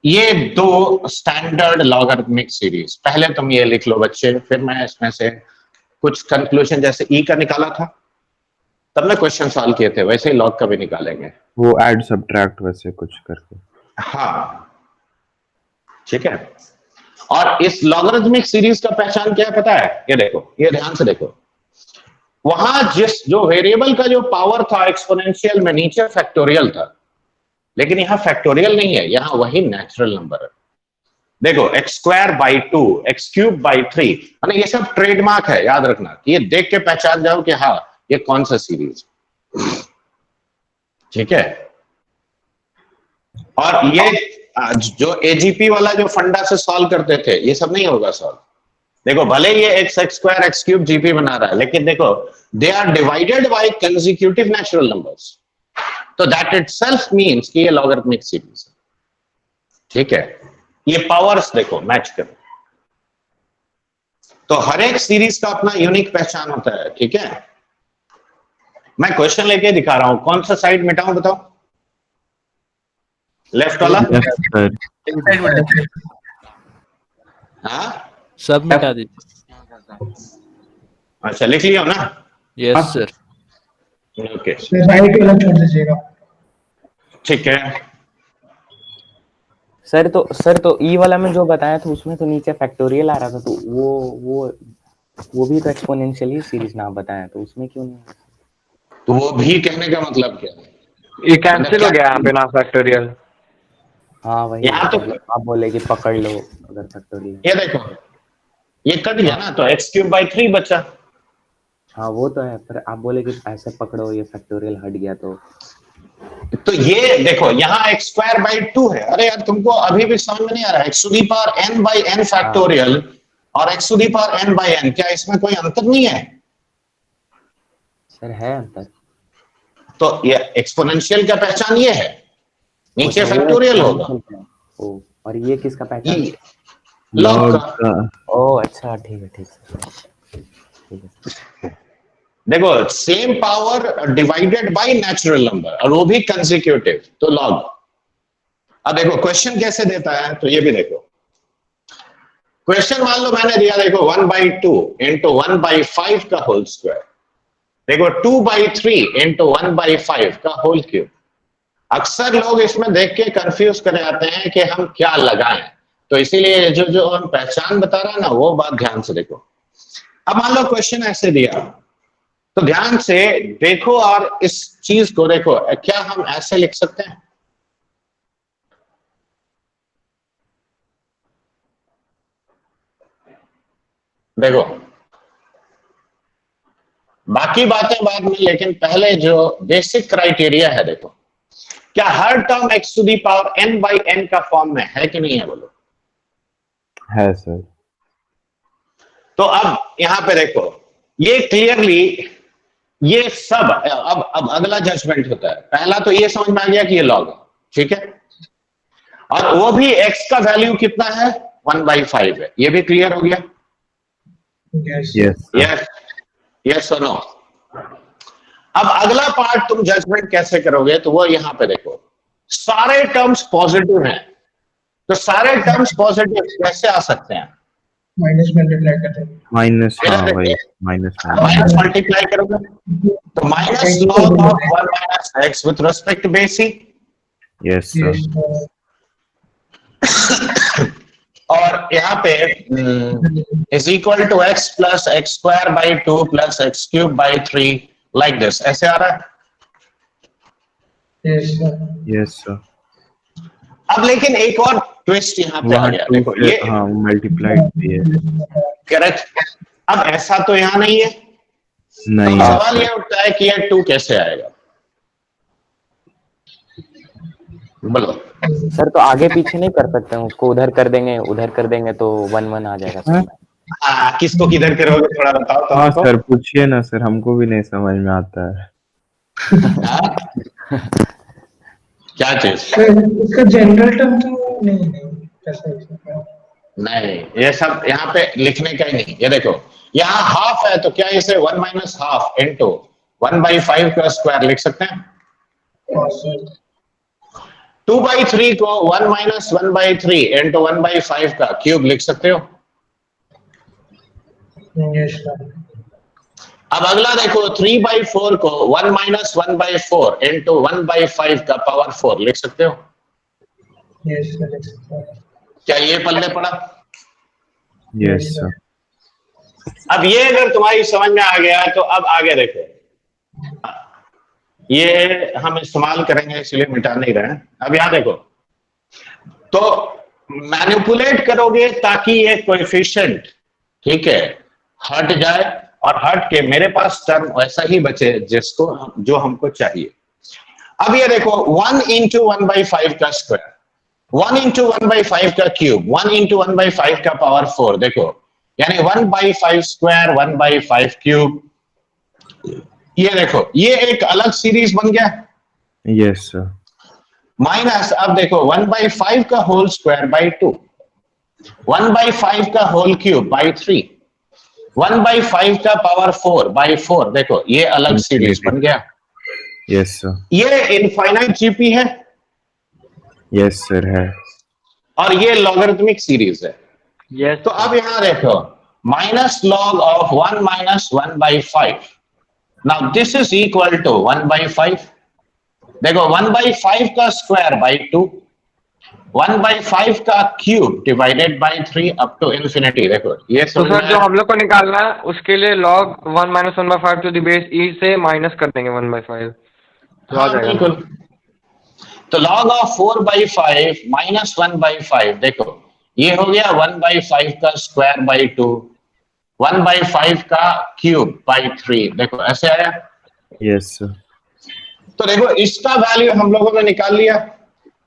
ये दो स्टैंडर्ड लॉगरिथमिक सीरीज। पहले तुम ये लिख लो बच्चे, फिर मैं इसमें से कुछ कंक्लूजन जैसे ई का निकाला था तब मैं क्वेश्चन सॉल्व किए थे, वैसे ही लॉग का भी निकालेंगे। वो ऐड सब्ट्रैक्ट वैसे कुछ करके। हाँ ठीक है। और इस लॉगरिथमिक सीरीज का पहचान क्या है पता है? ये देखो, ये ध्यान से देखो, वहां जो वेरिएबल का जो पावर था एक्सपोनेंशियल में नीचे फैक्टोरियल था, लेकिन यहां फैक्टोरियल नहीं है, यहां वही नेचुरल नंबर है। देखो x square by 2 x cube by 3, ये सब ट्रेडमार्क है, याद रखना। ये देख के पहचान जाओ कि हाँ ये कौन सा सीरीज। ठीक है, और ये जो एजीपी वाला जो फंडा से सॉल्व करते थे, ये सब नहीं होगा सॉल्व। देखो भले ये x square x cube GP बना रहा है, लेकिन देखो they are divided by consecutive natural numbers, तो दैट इटसेल्फ मींस कि ये लॉगरिथमिक सीरीज है। ठीक है, ये पावर्स देखो मैच करो, तो हर एक सीरीज का अपना यूनिक पहचान होता है। ठीक है, मैं क्वेश्चन लेके दिखा रहा हूं, कौन सा साइड मिटाऊं बताओ? लेफ्ट वाला? हाँ सब मिटा दीजिए। अच्छा लिख लिया ना? Yes sir. ओके राइट वाला छोड़ दीजिएगा। ठीक है। सर तो ई वाला में जो बताया था उसमें तो नीचे फैक्टोरियल आ रहा था, तो वो भी तो एक्सपोनेंशियल ही सीरीज नाम बताया, तो उसमें क्यों नहीं? तो वो भी कहने का मतलब क्या है? ये कैंसिल हो गया यहाँ पे ना फैक्टोरियल। हाँ वही, यहाँ तो आप बोले कि पकड़ लो अगर फैक्टोरियल। ये देखो ये कट गया ना, तो एक्स क्यूब बाई 3 बचा। हाँ वो तो है, पर आप बोले कि ऐसे पकड़ो, ये फैक्टोरियल हट गया तो ये देखो यहाँ एक्स स्क्वायर बाई 2 है। अरे यार तुमको अभी भी समझ में नहीं आ रहा? X to the power n by n factorial और x to the power n by n, क्या इसमें कोई अंतर नहीं है? सर है अंतर। तो ये एक्सपोनेंशियल का पहचान ये है, नीचे फैक्टोरियल होगा। ओ, और ये किसका पहचान? लॉग का। ओ अच्छा, ठीक है ठीक है। देखो same power divided by natural number और वो भी कंसेक्यूटिव, तो लॉग। अब देखो क्वेश्चन कैसे देता है, तो ये भी देखो। क्वेश्चन मान लो मैंने दिया, देखो 1/2 इंटू 1/5 का होल स्क्वायर, देखो 2/3 इंटू 1/5 का होल क्यूब। अक्सर लोग इसमें देख के कंफ्यूज कर जाते हैं कि हम क्या लगाएं, तो इसीलिए जो जो हम पहचान बता रहा है ना, वो बात ध्यान से देखो। अब मान लो क्वेश्चन ऐसे दिया, तो ध्यान से देखो और इस चीज को देखो, क्या हम ऐसे लिख सकते हैं? देखो बाकी बातें बाद में, लेकिन पहले जो बेसिक क्राइटेरिया है देखो, क्या हर term x to the power n by n का फॉर्म में है कि नहीं है, बोलो। है सर। तो अब यहां पे देखो, ये क्लियरली ये सब, अब अगला जजमेंट होता है। पहला तो ये समझ में आ गया कि ये लॉग है, ठीक है, और वो भी x का वैल्यू कितना है, 1/5 है, ये भी क्लियर हो गया। यस यस यस और नो। अब अगला पार्ट तुम जजमेंट कैसे करोगे, तो वो यहां पे देखो, सारे टर्म्स पॉजिटिव हैं, तो सारे टर्म्स पॉजिटिव कैसे आ सकते हैं? माइनस मल्टीप्लाई करते हैं। माइनस, हाँ भाई, माइनस माइनस मल्टीप्लाई करोगे तो minus log of 1 minus x with respect base e, yes sir. और यहाँ पे is equal to x plus x square by 2 plus x cube by 3, like this, ऐसे आ रहा है। Yes sir. अब लेकिन एक और ट्विस्ट यहाँ पे आ वहाँ गया, 2 देखो से ये हाँ मल्टीप्लाइड भी है। करेक्ट। अब ऐसा तो यहाँ नहीं है, तो नहीं है सवाल सर। ये उठता है कि ये 2 कैसे आएगा, बोलो। सर तो आगे पीछे नहीं कर सकते हैं उसको, उधर कर देंगे तो 1-1 आ जाएगा सर। हाँ, किसको किधर करोगे थोड़ा बताओ तो हाँ हमको। सर, पूछिए ना सर, हमको भी नहीं समझ में आता है। हाँ? क्या चीज? इसका जनरल टर्म तो नहीं कैसे हो सकता है? नहीं, ये सब यहाँ पे लिखने का ही नहीं। ये देखो यहाँ हाफ है, तो क्या इसे 1 माइनस हाफ इंटू 1/5 का स्क्वायर लिख सकते हैं? 2/3 को 1 माइनस 1/3 इंटू 1/5 का क्यूब लिख सकते हो। अब अगला देखो 3/4 को 1 माइनस 1/4 इंटू 1/5 का पावर 4 लिख सकते हो। क्या ये पल्ले पड़ा? Yes sir. अब ये अगर तुम्हारी समझ में आ गया, तो अब आगे देखो, ये हम इस्तेमाल करेंगे इसलिए मिटा नहीं रहे हैं। अब यहां देखो, तो मैनिपुलेट करोगे ताकि ये कोएफिशिएंट, ठीक है, हट जाए, और हट के मेरे पास टर्म वैसा ही बचे जिसको जो हमको चाहिए। अब ये देखो 1 इंटू 1/5 का स्क्वायर, 1 इंटू 1/5 का क्यूब, 1 इंटू 1/5 का पावर 4, देखो यानी 1/5 स्क्वायर 1/5 क्यूब। ये देखो ये एक अलग सीरीज बन गया। Yes sir. माइनस, अब देखो 1/5 का होल स्क्वायर बाई 2, 1/5 का होल क्यूब बाई 3, 1/5 का पावर 4 बाई 4, देखो ये अलग सीरीज बन गया। Yes sir. ये इनफाइनाइट जीपी है, यस सर है। और ये लॉगरिथमिक सीरीज है। यस तो अब यहां देखो minus log of 1 minus 1/5, now this is equal to 1/5। देखो 1/5 का स्क्वायर बाई 2, 1/5 का cube divided by 3 up to infinity. देखो ये तो समझ सर में जो आया? हम लोग को निकालना है उसके लिए log 1 minus 1/5 to the base e से माइनस कर देंगे 1/5 तो आ हाँ जाएगा। बिल्कुल। तो log ऑफ 4/5 माइनस 1/5, देखो ये हो गया 1/5 का स्क्वायर बाई 2, 1/5 का क्यूब बाई 3, देखो ऐसे आया। Yes sir. तो देखो इसका वैल्यू हम लोगों ने निकाल लिया।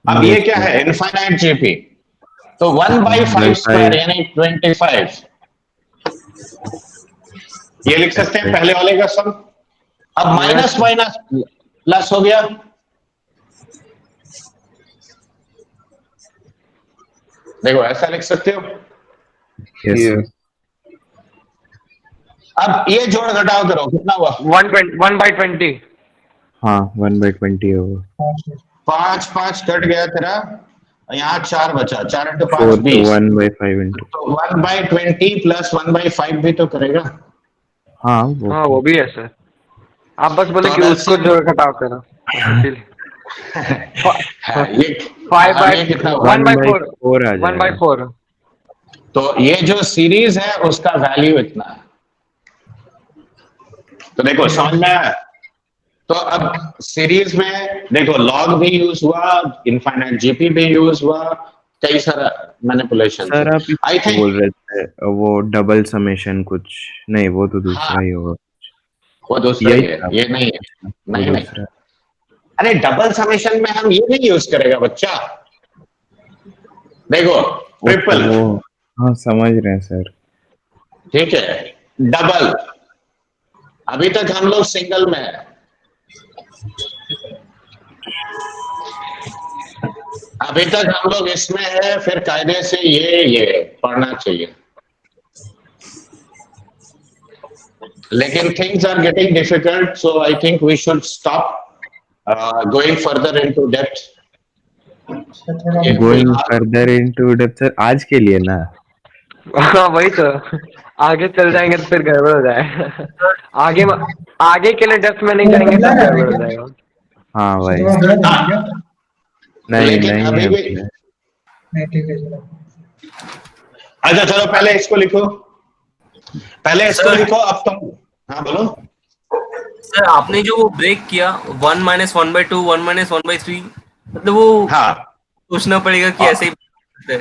अब ये क्या है, इनफाइनाइट जीपी, तो 1/5 स्क्वायर यानी 25, ये लिख सकते हैं पहले वाले का सम। अब माइनस माइनस प्लस हो गया, देखो ऐसा लिख सकते हो। Yes sir. अब ये जोड़ घटाव करो, कितना हुआ? 1/20। हाँ 1/20 होगा। 5 कट गया तेरा, यहाँ 4 बचा, 4 इंटू 5 4 तो 20। 1/5 इंटू। तो 1/20 प्लस 1/5 भी तो करेगा। हाँ वो हाँ वो भी है सर, आप बस बोले तो कि अगर उसको सिर्फ जोड़ घटाव करो, बस इसीलिए। हाँ, ये फाइव अब बाई ये कितना हुआ? 1/4। 1/4 आ जाएगा। 1/4। तो ये जो सीरीज है उसका वैल्यू इतना है। तो देखो समझ में आया? तो अब सीरीज में देखो लॉग भी यूज हुआ, इनफाइनाइट जीपी भी यूज हुआ, कई सारा मैनिपुलेशन है। सर आप आई इसको थिंक बोल रहे थे वो डबल समेशन कुछ, नहीं वो तो हाँ, दूसरा ही होगा। वो दूसरा यही ही है, था। ये नहीं है। अच्छा वो नहीं नहीं, दूसरा। अरे डबल समेशन में हम ये नहीं यूज करेगा बच्चा। देखो ओके ट्रिपल, वो, हाँ समझ रहे हैं सर। ठीक है, डबल, अभी तक हम लोग सिंगल में है, अभी तक हम लोग इसमें है, फिर कायदे से ये पढ़ना चाहिए। लेकिन things are getting difficult, so I think we should stop going further into depth. अच्छा, थोड़ा going further into depth sir आज के लिए ना। हाँ वही तो, आगे चल जाएंगे तो फिर गड़बड़ हो जाएगा। आगे आगे के लिए डेप्थ में नहीं थोड़ा जाएंगे बदला तब है गड़बड़ हो क्या? जाएगा। हाँ भाई। शर्मा गलत है क्या? नहीं लेकिन नहीं है अभी भी, अपने। नहीं ठीक है चलो। अच्छा चलो पहले इसको लिखो, पहले इसको सर लिखो, अब तुम। हाँ बोलो। सर आपने जो वो ब्रेक किया 1 - 1/2 1 - 1/3, मतलब वो हाँ सोचना पड़ेगा कि ऐसे ही है।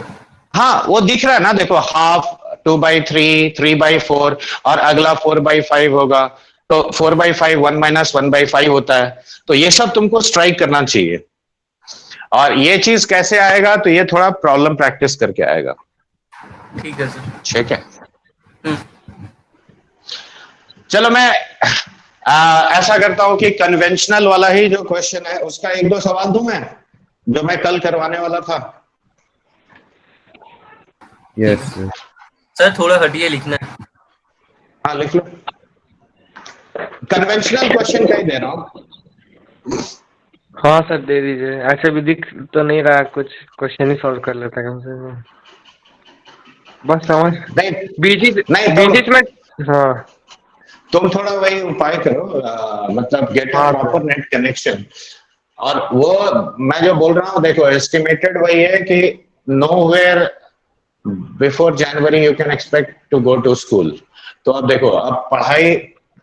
हाँ, वो दिख रहा है ना, देखो हाफ, 2/3, 3/4, और अगला 4/5 होगा। तो 4/5 1 - 1/5 होता है। तो ये सब तुमको स्ट्राइक करना चाहिए। और ये चीज कैसे आएगा, तो ये थोड़ा प्रॉब्लम प्रैक्टिस करके आएगा। ठीक है सर। ठीक है, हम्म, चलो मैं ऐसा करता हूं कि कन्वेंशनल वाला ही जो क्वेश्चन है उसका एक दो सवाल दूं मैं, जो मैं कल करवाने वाला था। ठीक यस है सर। सर, थोड़ा हटिए लिखना है। हाँ लिख लो, कन्वेंशनल क्वेश्चन का ही दे रहा हूं। हाँ सर दे दीजिए, ऐसे भी दिख तो नहीं रहा, कुछ क्वेश्चन ही सॉल्व कर लेते हैं कम से कम, बस समझ नहीं बीच नहीं, बीच में। हाँ तुम थोड़ा वही उपाय करो, मतलब गेट अ हाँ सर। Proper net connection. और वो मैं जो बोल रहा हूँ देखो, एस्टिमेटेड वही है कि nowhere before January you can expect to go to school. तो अब देखो, अब पढ़ाई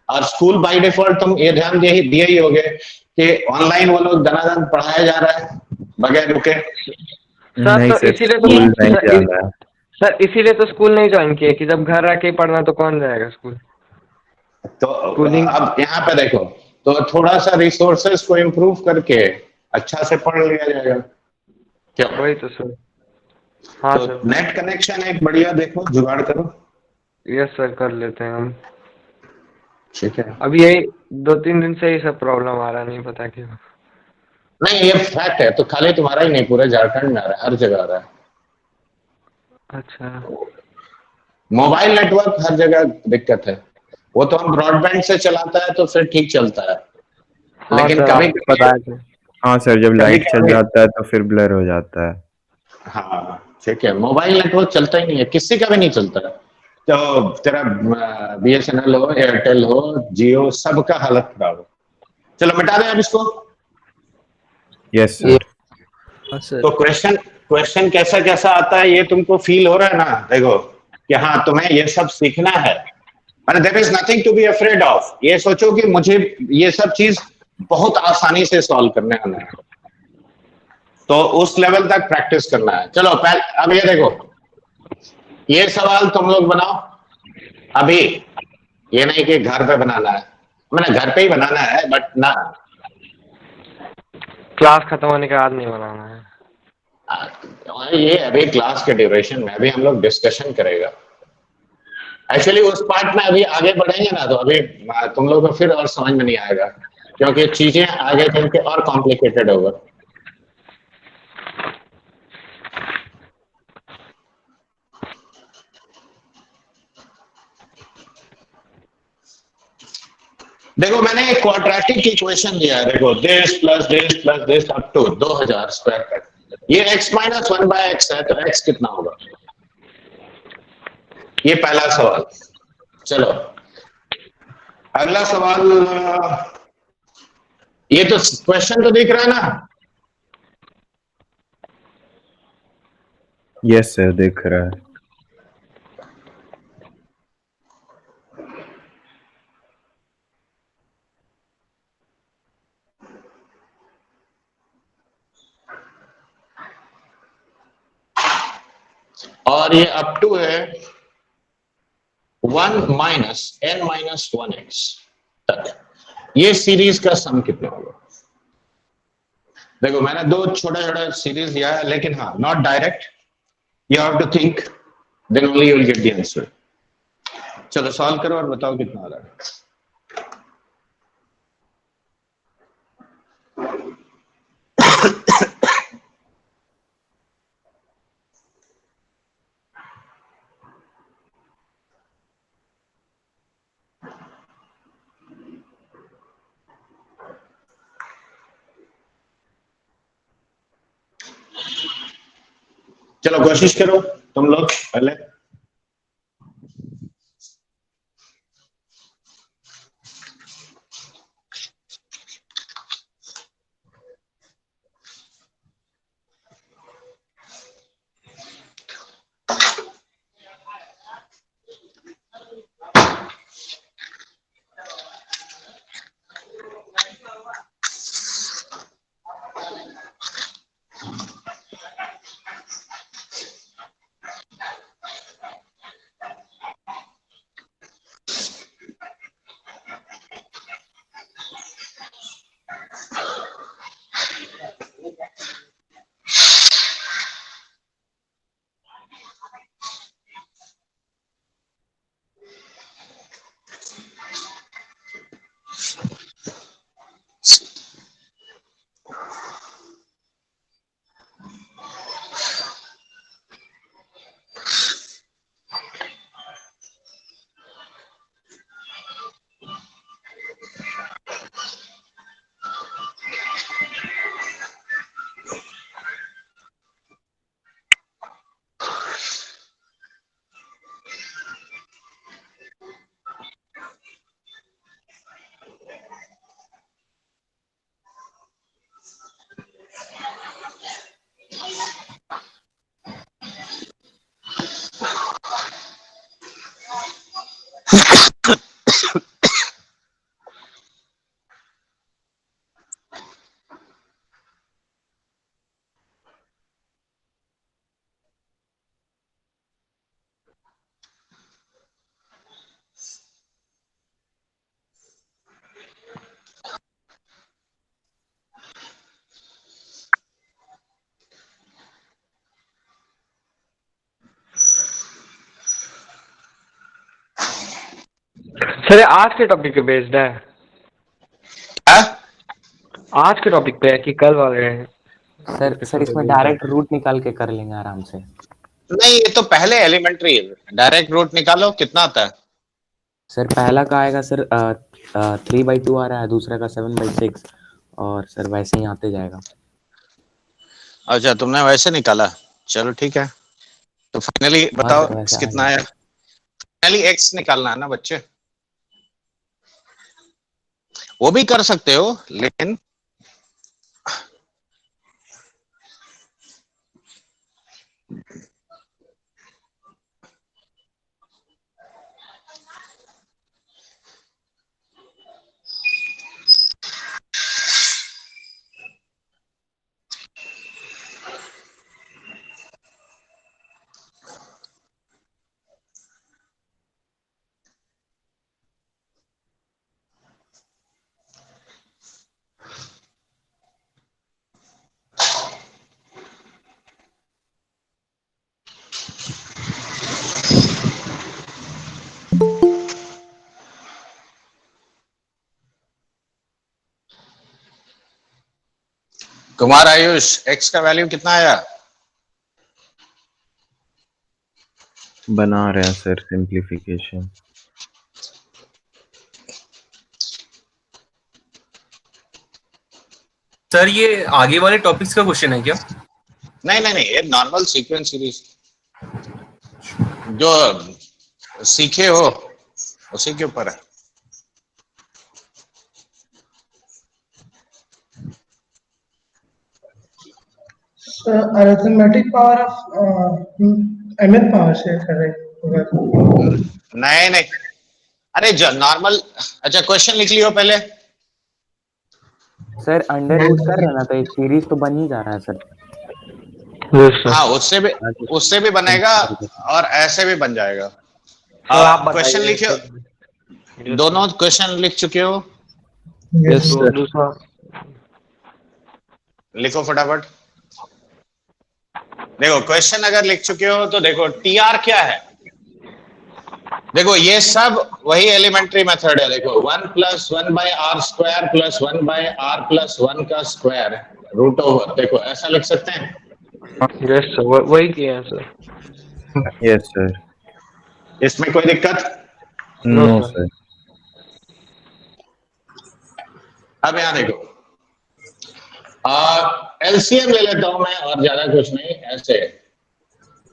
और स्कूल बाय डिफॉल्ट तुम ये ध्यान दिए ही होगे कि ऑनलाइन वो लोग दनादन पढ़ाया जा रहा है बगैर रुके। सर नहीं तो सर इसीलिए तो स्कूल नहीं जाना है। सर इसीलिए तो स्कूल नहीं ज्वाइन किए कि जब घर रह के ही पढ़ना तो कौन जाएगा स्कूल। तो स्कूलिंग। अब यहाँ पे देखो, तो थोड़ा सा रिसोर्सेस को इम्प्रूव करके अच्छा से पढ़ लिया जाएगा, क्यों? वही तो सर। हाँ तो सर। नेट कनेक्शन एक बढ़िया देखो, जुगाड़ करो। यस सर कर लेते हैं हम। ठीक है, अभी यही 2-3 दिन से ही सब प्रॉब्लम आ रहा, नहीं पता क्यों। नहीं ये फैक्ट है, तो खाली तुम्हारा ही नहीं, पूरे झारखंड में आ रहा है, हर जगह आ रहा है। अच्छा। मोबाइल नेटवर्क हर जगह दिक्कत है। वो तो हम ब्रॉडबैंड से चलाता है तो फिर ठीक चलता है, हाँ लेकिन सर कभी आपको कभी, बताया था। हाँ सर जब कभी लाइट चल कभी, जाता है तो फिर ब्लर हो जाता है। हाँ ठीक है, मोबाइल नेटवर्क चलता ही नहीं है, किसी का भी नहीं चलता है। तो तेरा BSNL हो, एयरटेल हो, जियो, सबका हालत खराब है। चलो मिटा दें अब इसको। Yes sir. हाँ सर। तो क्वेश्चन क्वेश्चन कैसा कैसा आता है ये तुमको फील हो रहा है ना, देखो कि हाँ तुम्हें ये सब सीखना है। मैंने there is nothing to be afraid of, ये सोचो कि मुझे ये सब चीज बहुत आसानी से सॉल्व करने आना है, तो उस लेवल तक प्रैक्टिस करना है। चलो पहले अब ये देखो, ये सवाल तुम लोग बनाओ अभी, ये नहीं कि घर पे बनाना है, मैंने घर पे ही बनाना है बट ना, क्लास खत्म होने के बाद नहीं बनाना है। ये अभी क्लास के ड्यूरेशन में अभी हम लोग डिस्कशन करेगा। एक्चुअली उस पार्ट में अभी आगे बढ़ेंगे ना, तो अभी तुम लोगों को फिर और समझ में नहीं आएगा, क्योंकि चीजें आगे चल के और कॉम्प्लिकेटेड होगा। देखो मैंने एक क्वाड्रेटिक इक्वेशन दिया है, देखो this this up to 2000 square cut, ये x माइनस 1/x है, तो x कितना होगा? ये पहला सवाल। चलो अगला सवाल, ये तो क्वेश्चन तो दिख रहा है ना? यस सर, दिख रहा है। और ये अप टू है 1 माइनस n माइनस 1x तक, ये सीरीज का सम कितना होगा? देखो मैंने दो छोटा छोटा सीरीज दिया है, लेकिन हाँ not direct, you have to think, then only you will get the answer. चलो सॉल्व करो और बताओ कितना आ रहा है। चलो कोशिश करो तुम लोग पहले। सर ये आज के टॉपिक पे बेस्ड है? हाँ? आज के टॉपिक पे है कि कल वाले हैं? सर इसमें डायरेक्ट रूट निकाल के कर लेंगे आराम से। नहीं ये तो पहले एलिमेंट्री है, डायरेक्ट रूट निकालो कितना आता है। सर पहला का आएगा सर 3/2 आ रहा है, दूसरा का 7/6, और सर वैसे ही आते जाएगा। अच्छा तुमने वैसे निकाला, चलो ठीक है। तो फाइनली हाँ बताओ सर x वैसे आ कितना आया? जाएगा। फाइनली x निकालना है ना बच्चे, वो भी कर सकते हो लेकिन कुमार आयुष x का वैल्यू कितना आया? बना रहे हैं सर सिंप्लीफिकेशन। सर ये आगे वाले टॉपिक्स का क्वेश्चन है क्या? नहीं नहीं नहीं, ये नॉर्मल सीक्वेंस सीरीज जो सीखे हो उसी के ऊपर है। Arithmetic power of mth power से कर रहे होगा। नहीं नहीं, अरे जो नॉर्मल, अच्छा क्वेश्चन लिख लियो पहले। सर अंडर रूट कर रहे हैं ना, तो एक सीरीज तो बन ही जा रहा है सर। हाँ उससे भी बनेगा और ऐसे भी बन जाएगा। आप क्वेश्चन बताइए। लिखियो, दोनों क्वेश्चन लिख चुके हो? Yes sir. दूसरा लिखो फटाफट। देखो क्वेश्चन अगर लिख चुके हो तो देखो टी आर क्या है। देखो ये सब वही एलिमेंट्री मेथड है। देखो 1 + 1/r² + 1/r+1 का स्क्वायर रूट ओवर, देखो ऐसा लिख सकते हैं। यस सर, वही किया है सर। Yes sir. इसमें कोई दिक्कत? No sir. सर। अब यहाँ देखो, एलसीएम ले लेता हूं मैं, और ज्यादा कुछ नहीं, ऐसे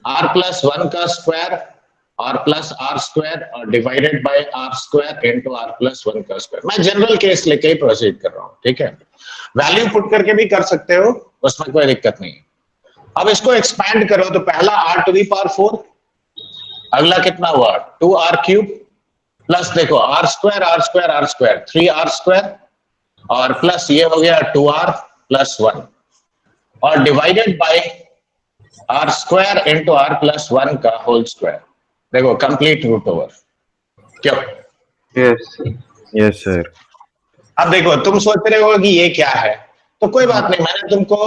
r+1 का स्क्वायर और +r² और डिवाइडेड बाय r² × r+1 का स्क्वायर। मैं जनरल केस लेके ही प्रोसीड कर रहा हूं, ठीक है। वैल्यू पुट करके भी कर सकते हो, उसमें कोई दिक्कत नहीं। अब इसको एक्सपैंड करो तो पहला r⁴, अगला कितना हुआ 2r³ प्लस देखो r² 3r² और प्लस ये हो गया 2r+1 और डिवाइडेड बाय r² × r+1 का होल स्क्वायर। देखो कंप्लीट रूट ओवर। क्यों? Yes yes sir. अब देखो तुम सोच रहे हो कि ये क्या है, तो कोई बात नहीं, मैंने तुमको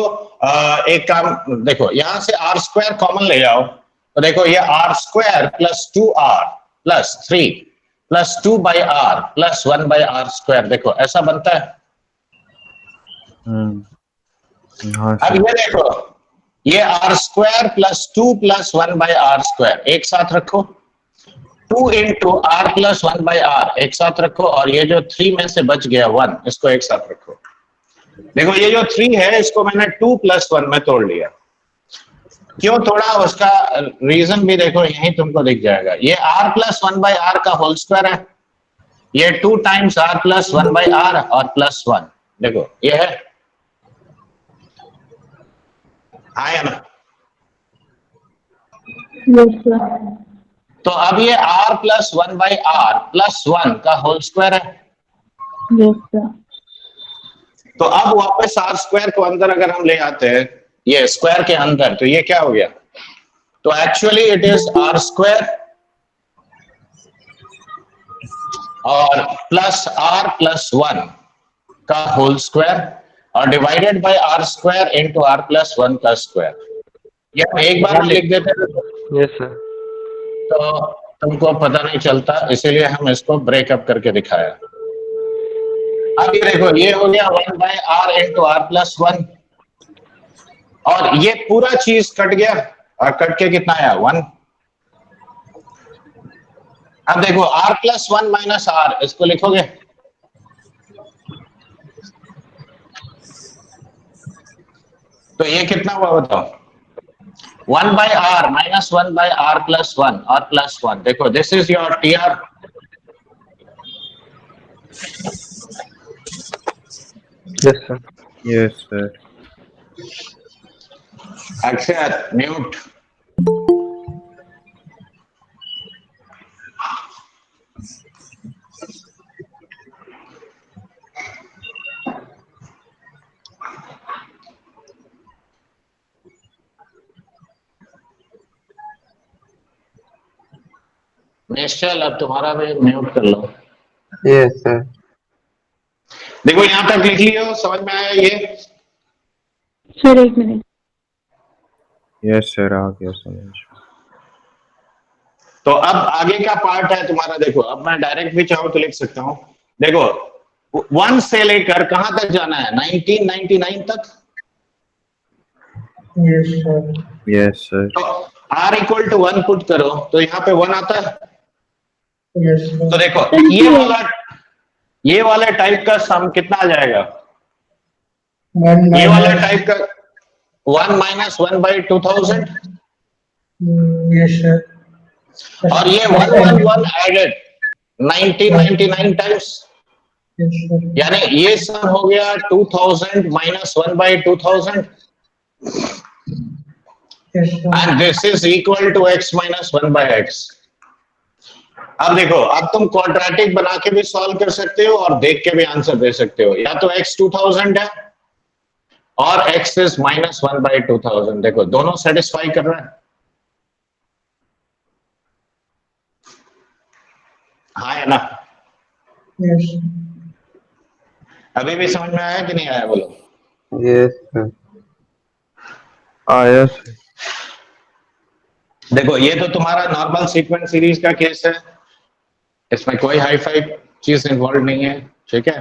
एक काम, देखो यहां से r² कॉमन ले जाओ तो देखो ये r² + 2r + 3 + 2/r + 1/r², देखो ऐसा बनता है। हाँ अब सर। ये देखो, ये r² + 2 + 1/r², एक साथ रखो। 2 × r + 1/r एक साथ रखो, और ये जो 3 में से बच गया 1, इसको एक साथ रखो। देखो ये जो 3 है इसको मैंने 2 + 1 में तोड़ लिया। क्यों तोड़ा, उसका रीजन भी देखो यही तुमको दिख जाएगा। ये r + 1/r का होल स्क्वायर है, ये 2 × r + 1/r और +1, देखो ये है, आया ना। Yes sir. तो अब ये r + 1/r +1 का होल स्क्वायर है। Yes sir. तो अब वापस r² को अंदर अगर हम ले आते हैं ये स्क्वायर के अंदर, तो ये क्या हो गया, तो एक्चुअली इट इज r² और +r + 1 का होल स्क्वायर और डिवाइडेड बाय r² × r+1 का स्क्वायर। ये हम एक बार में लिख देते हैं यस सर। तो तुमको पता नहीं चलता, इसीलिए हम इसको ब्रेकअप करके दिखाया। अब ये देखो ये हो गया 1/r × r+1 और ये पूरा चीज कट गया, और कट के कितना आया 1। अब देखो r+1 - r, इसको लिखोगे, तो ये कितना हुआ बताओ, 1/r - 1/r+1 और +1। देखो this is your TR। Yes sir. Yes sir. अक्षर म्यूट। निश्चल अब तुम्हारा भी म्यूट कर लो। Yes sir. देखो यहां तक लिख लियो, समझ में आया ये? सर एक मिनट। यस सर, आ गया समझ। तो अब आगे का पार्ट है तुम्हारा। देखो अब मैं डायरेक्ट भी चाहूं तो लिख सकता हूं। देखो 1 से लेकर कहां तक जाना है, 1999 तक। Yes sir. Yes sir. तो r = 1 पुट करो तो यहाँ पे 1 आता है। यस तो सर। देखो ये वाला टाइप का सम कितना आ जाएगा, वन ये वाला माइनस टाइप का 1 माइनस 1/2000 यस सर और ये 111 एडेड 1999 टाइम्स, यस सर यानी ये सब हो गया 2000 minus 1/2000 yes sir and this is equal to x minus 1/x। अब देखो, अब तुम क्वाड्रेटिक बना के भी सॉल्व कर सकते हो और देख के भी आंसर दे सकते हो। या तो x 2000 है और x इज माइनस 1/2000। देखो दोनों सेटिस्फाई कर रहा है। हाँ है ना? यस अभी भी समझ में आया कि नहीं आया बोलो? यस सर आया सर। देखो ये तो तुम्हारा नॉर्मल सीक्वेंस सीरीज का केस है, इसमें कोई हाई फाई चीज इन्वॉल्व नहीं है, ठीक है?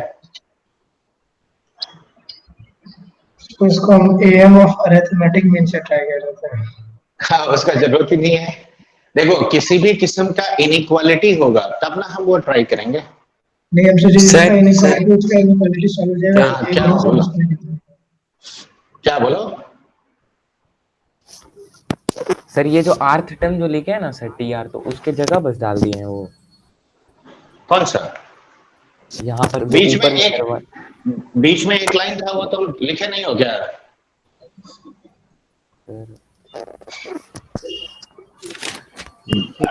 तो इसको हम एम ऑफ अरिथमेटिक मीन से ट्राई कर रहे थे। हाँ, उसका जरूरत ही नहीं है। देखो किसी भी किस्म का इनइक्वालिटी होगा तब ना हम वो ट्राई करेंगे। नहीं हमसे जो सर, इसका इनइक्वालिटी उसका इनइक्वालिटी सॉल्व हो जाएगा। हाँ, एक क्या बार बोलो? समझते हैं। क्या बोलो? सर ये जो आर्थ टर्म जो लिखे है ना सर टी आर, तो उसके जगह बस डाल दिए हैं वो कौन सा? यहाँ पर जो बीच ऊपर में एक लाइन था वो तो लिखे नहीं हो क्या?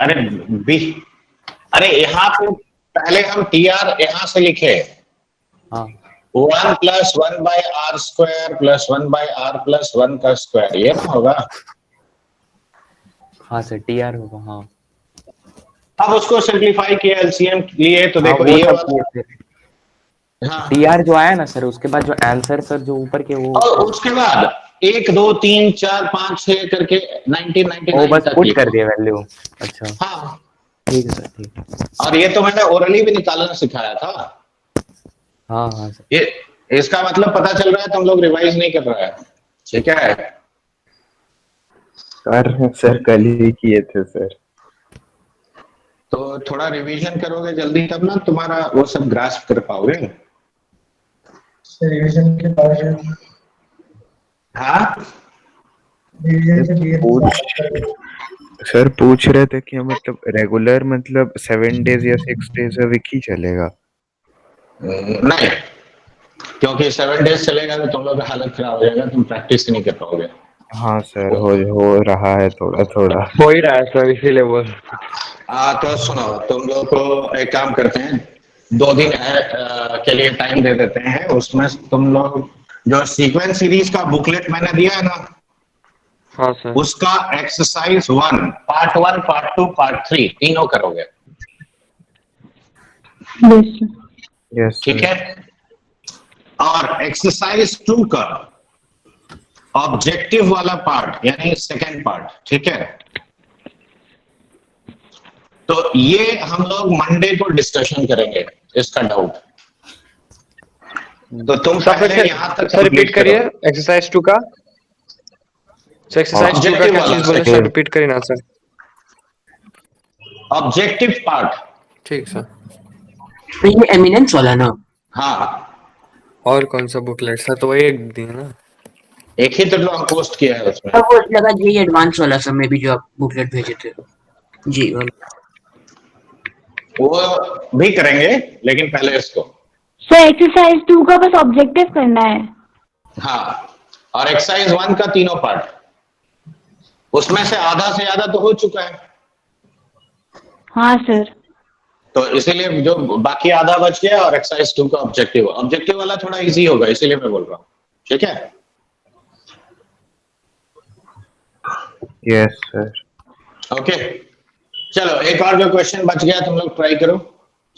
अरे बी, अरे यहाँ पे पहले हम टी आर यहाँ से लिखे हाँ 1 प्लस 1/r² प्लस 1/r+1 का स्क्वायर, ये ना होगा? हाँ सर टी आर होगा हाँ। अब उसको सिंप्लीफाई किया, एलसीएम लिए, तो हाँ देखो वो ये सब वाला, किए थे। हाँ, टी आर जो आया ना सर, उसके बाद जो आंसर सर जो ऊपर के वो और उसके बाद 1 2 3 4 5 6 करके वो 1999 बस तक पुट लिखा। कर दिया वैल्यू। अच्छा हाँ, ठीक है सर ठीक है। और ये तो मैंने ओरली भी निकालना सिखाया था। हाँ हाँ सर ये इसका मतलब पता चल रहा है तुम लोग रिवाइज नहीं कर रहा है, ठीक है? सर कल ही किए थे सर। तो थोड़ा रिवीजन करोगे जल्दी तब ना तुम्हारा वो सब ग्रास्प कर पाओगे। रिवीजन के बावजूद हाँ, रिवीजन से भी सर पूछ रहे थे कि मतलब रेगुलर मतलब 7 डेज या 6 डेज अ वीक ही चलेगा? नहीं, क्योंकि 7 डेज चलेगा तो तुम लोग का हालत खराब हो जाएगा, तुम प्रैक्टिस नहीं कर पाओगे। हाँ सर हो रहा है थोड़ा थोड़ा। हो ही रहा है सर, इसीलिए बोल। तो सुनो, तुम लोग को एक काम करते हैं, 2 दिन के लिए टाइम दे देते हैं। उसमें तुम लोग जो सीक्वेंस सीरीज का बुकलेट मैंने दिया है ना, हाँ सर उसका एक्सरसाइज 1 पार्ट 1 पार्ट 2 पार्ट 3 तीनों करोगे, यस ठीक है? और एक्सरसाइज 2 का ऑब्जेक्टिव वाला पार्ट यानी सेकंड पार्ट, ठीक है? तो ये हम लोग मंडे को डिस्कशन करेंगे, इसका डाउट। तो तुम पहले यहाँ तक सर रिपीट complete करिए करो। एक्सरसाइज 2 का। सर एक्सरसाइज 2 का Objective क्या वाला, चीज बोले सर, रिपीट करिए ना सर। ऑब्जेक्टिव पार्ट, ठीक सर। तो ये एमिनेंस वाला ना? हाँ, और कौन सा बुकलेट सर? तो वही एक दिए ना। एक ही तो हम पोस्ट किया है उसमें। अब वो लगा यही एडवांस वाला सर में भी जो आप बुकलेट भेजे थे जी वाला। वो भी करेंगे लेकिन पहले इसको। सर एक्सरसाइज 2 का बस ऑब्जेक्टिव करना है। हाँ, और एक्सरसाइज 1 का तीनों पार्ट, उसमें से आधा से ज्यादा तो हो चुका है, हाँ सर। तो इसीलिए जो बाकी आधा बच गया, और एक्सरसाइज 2 का ऑब्जेक्टिव वाला थोड़ा इजी होगा, इसीलिए मैं बोल रहा हूँ, ठीक है? Yes sir. ओके, चलो एक और जो क्वेश्चन बच गया तुम लोग ट्राई करो।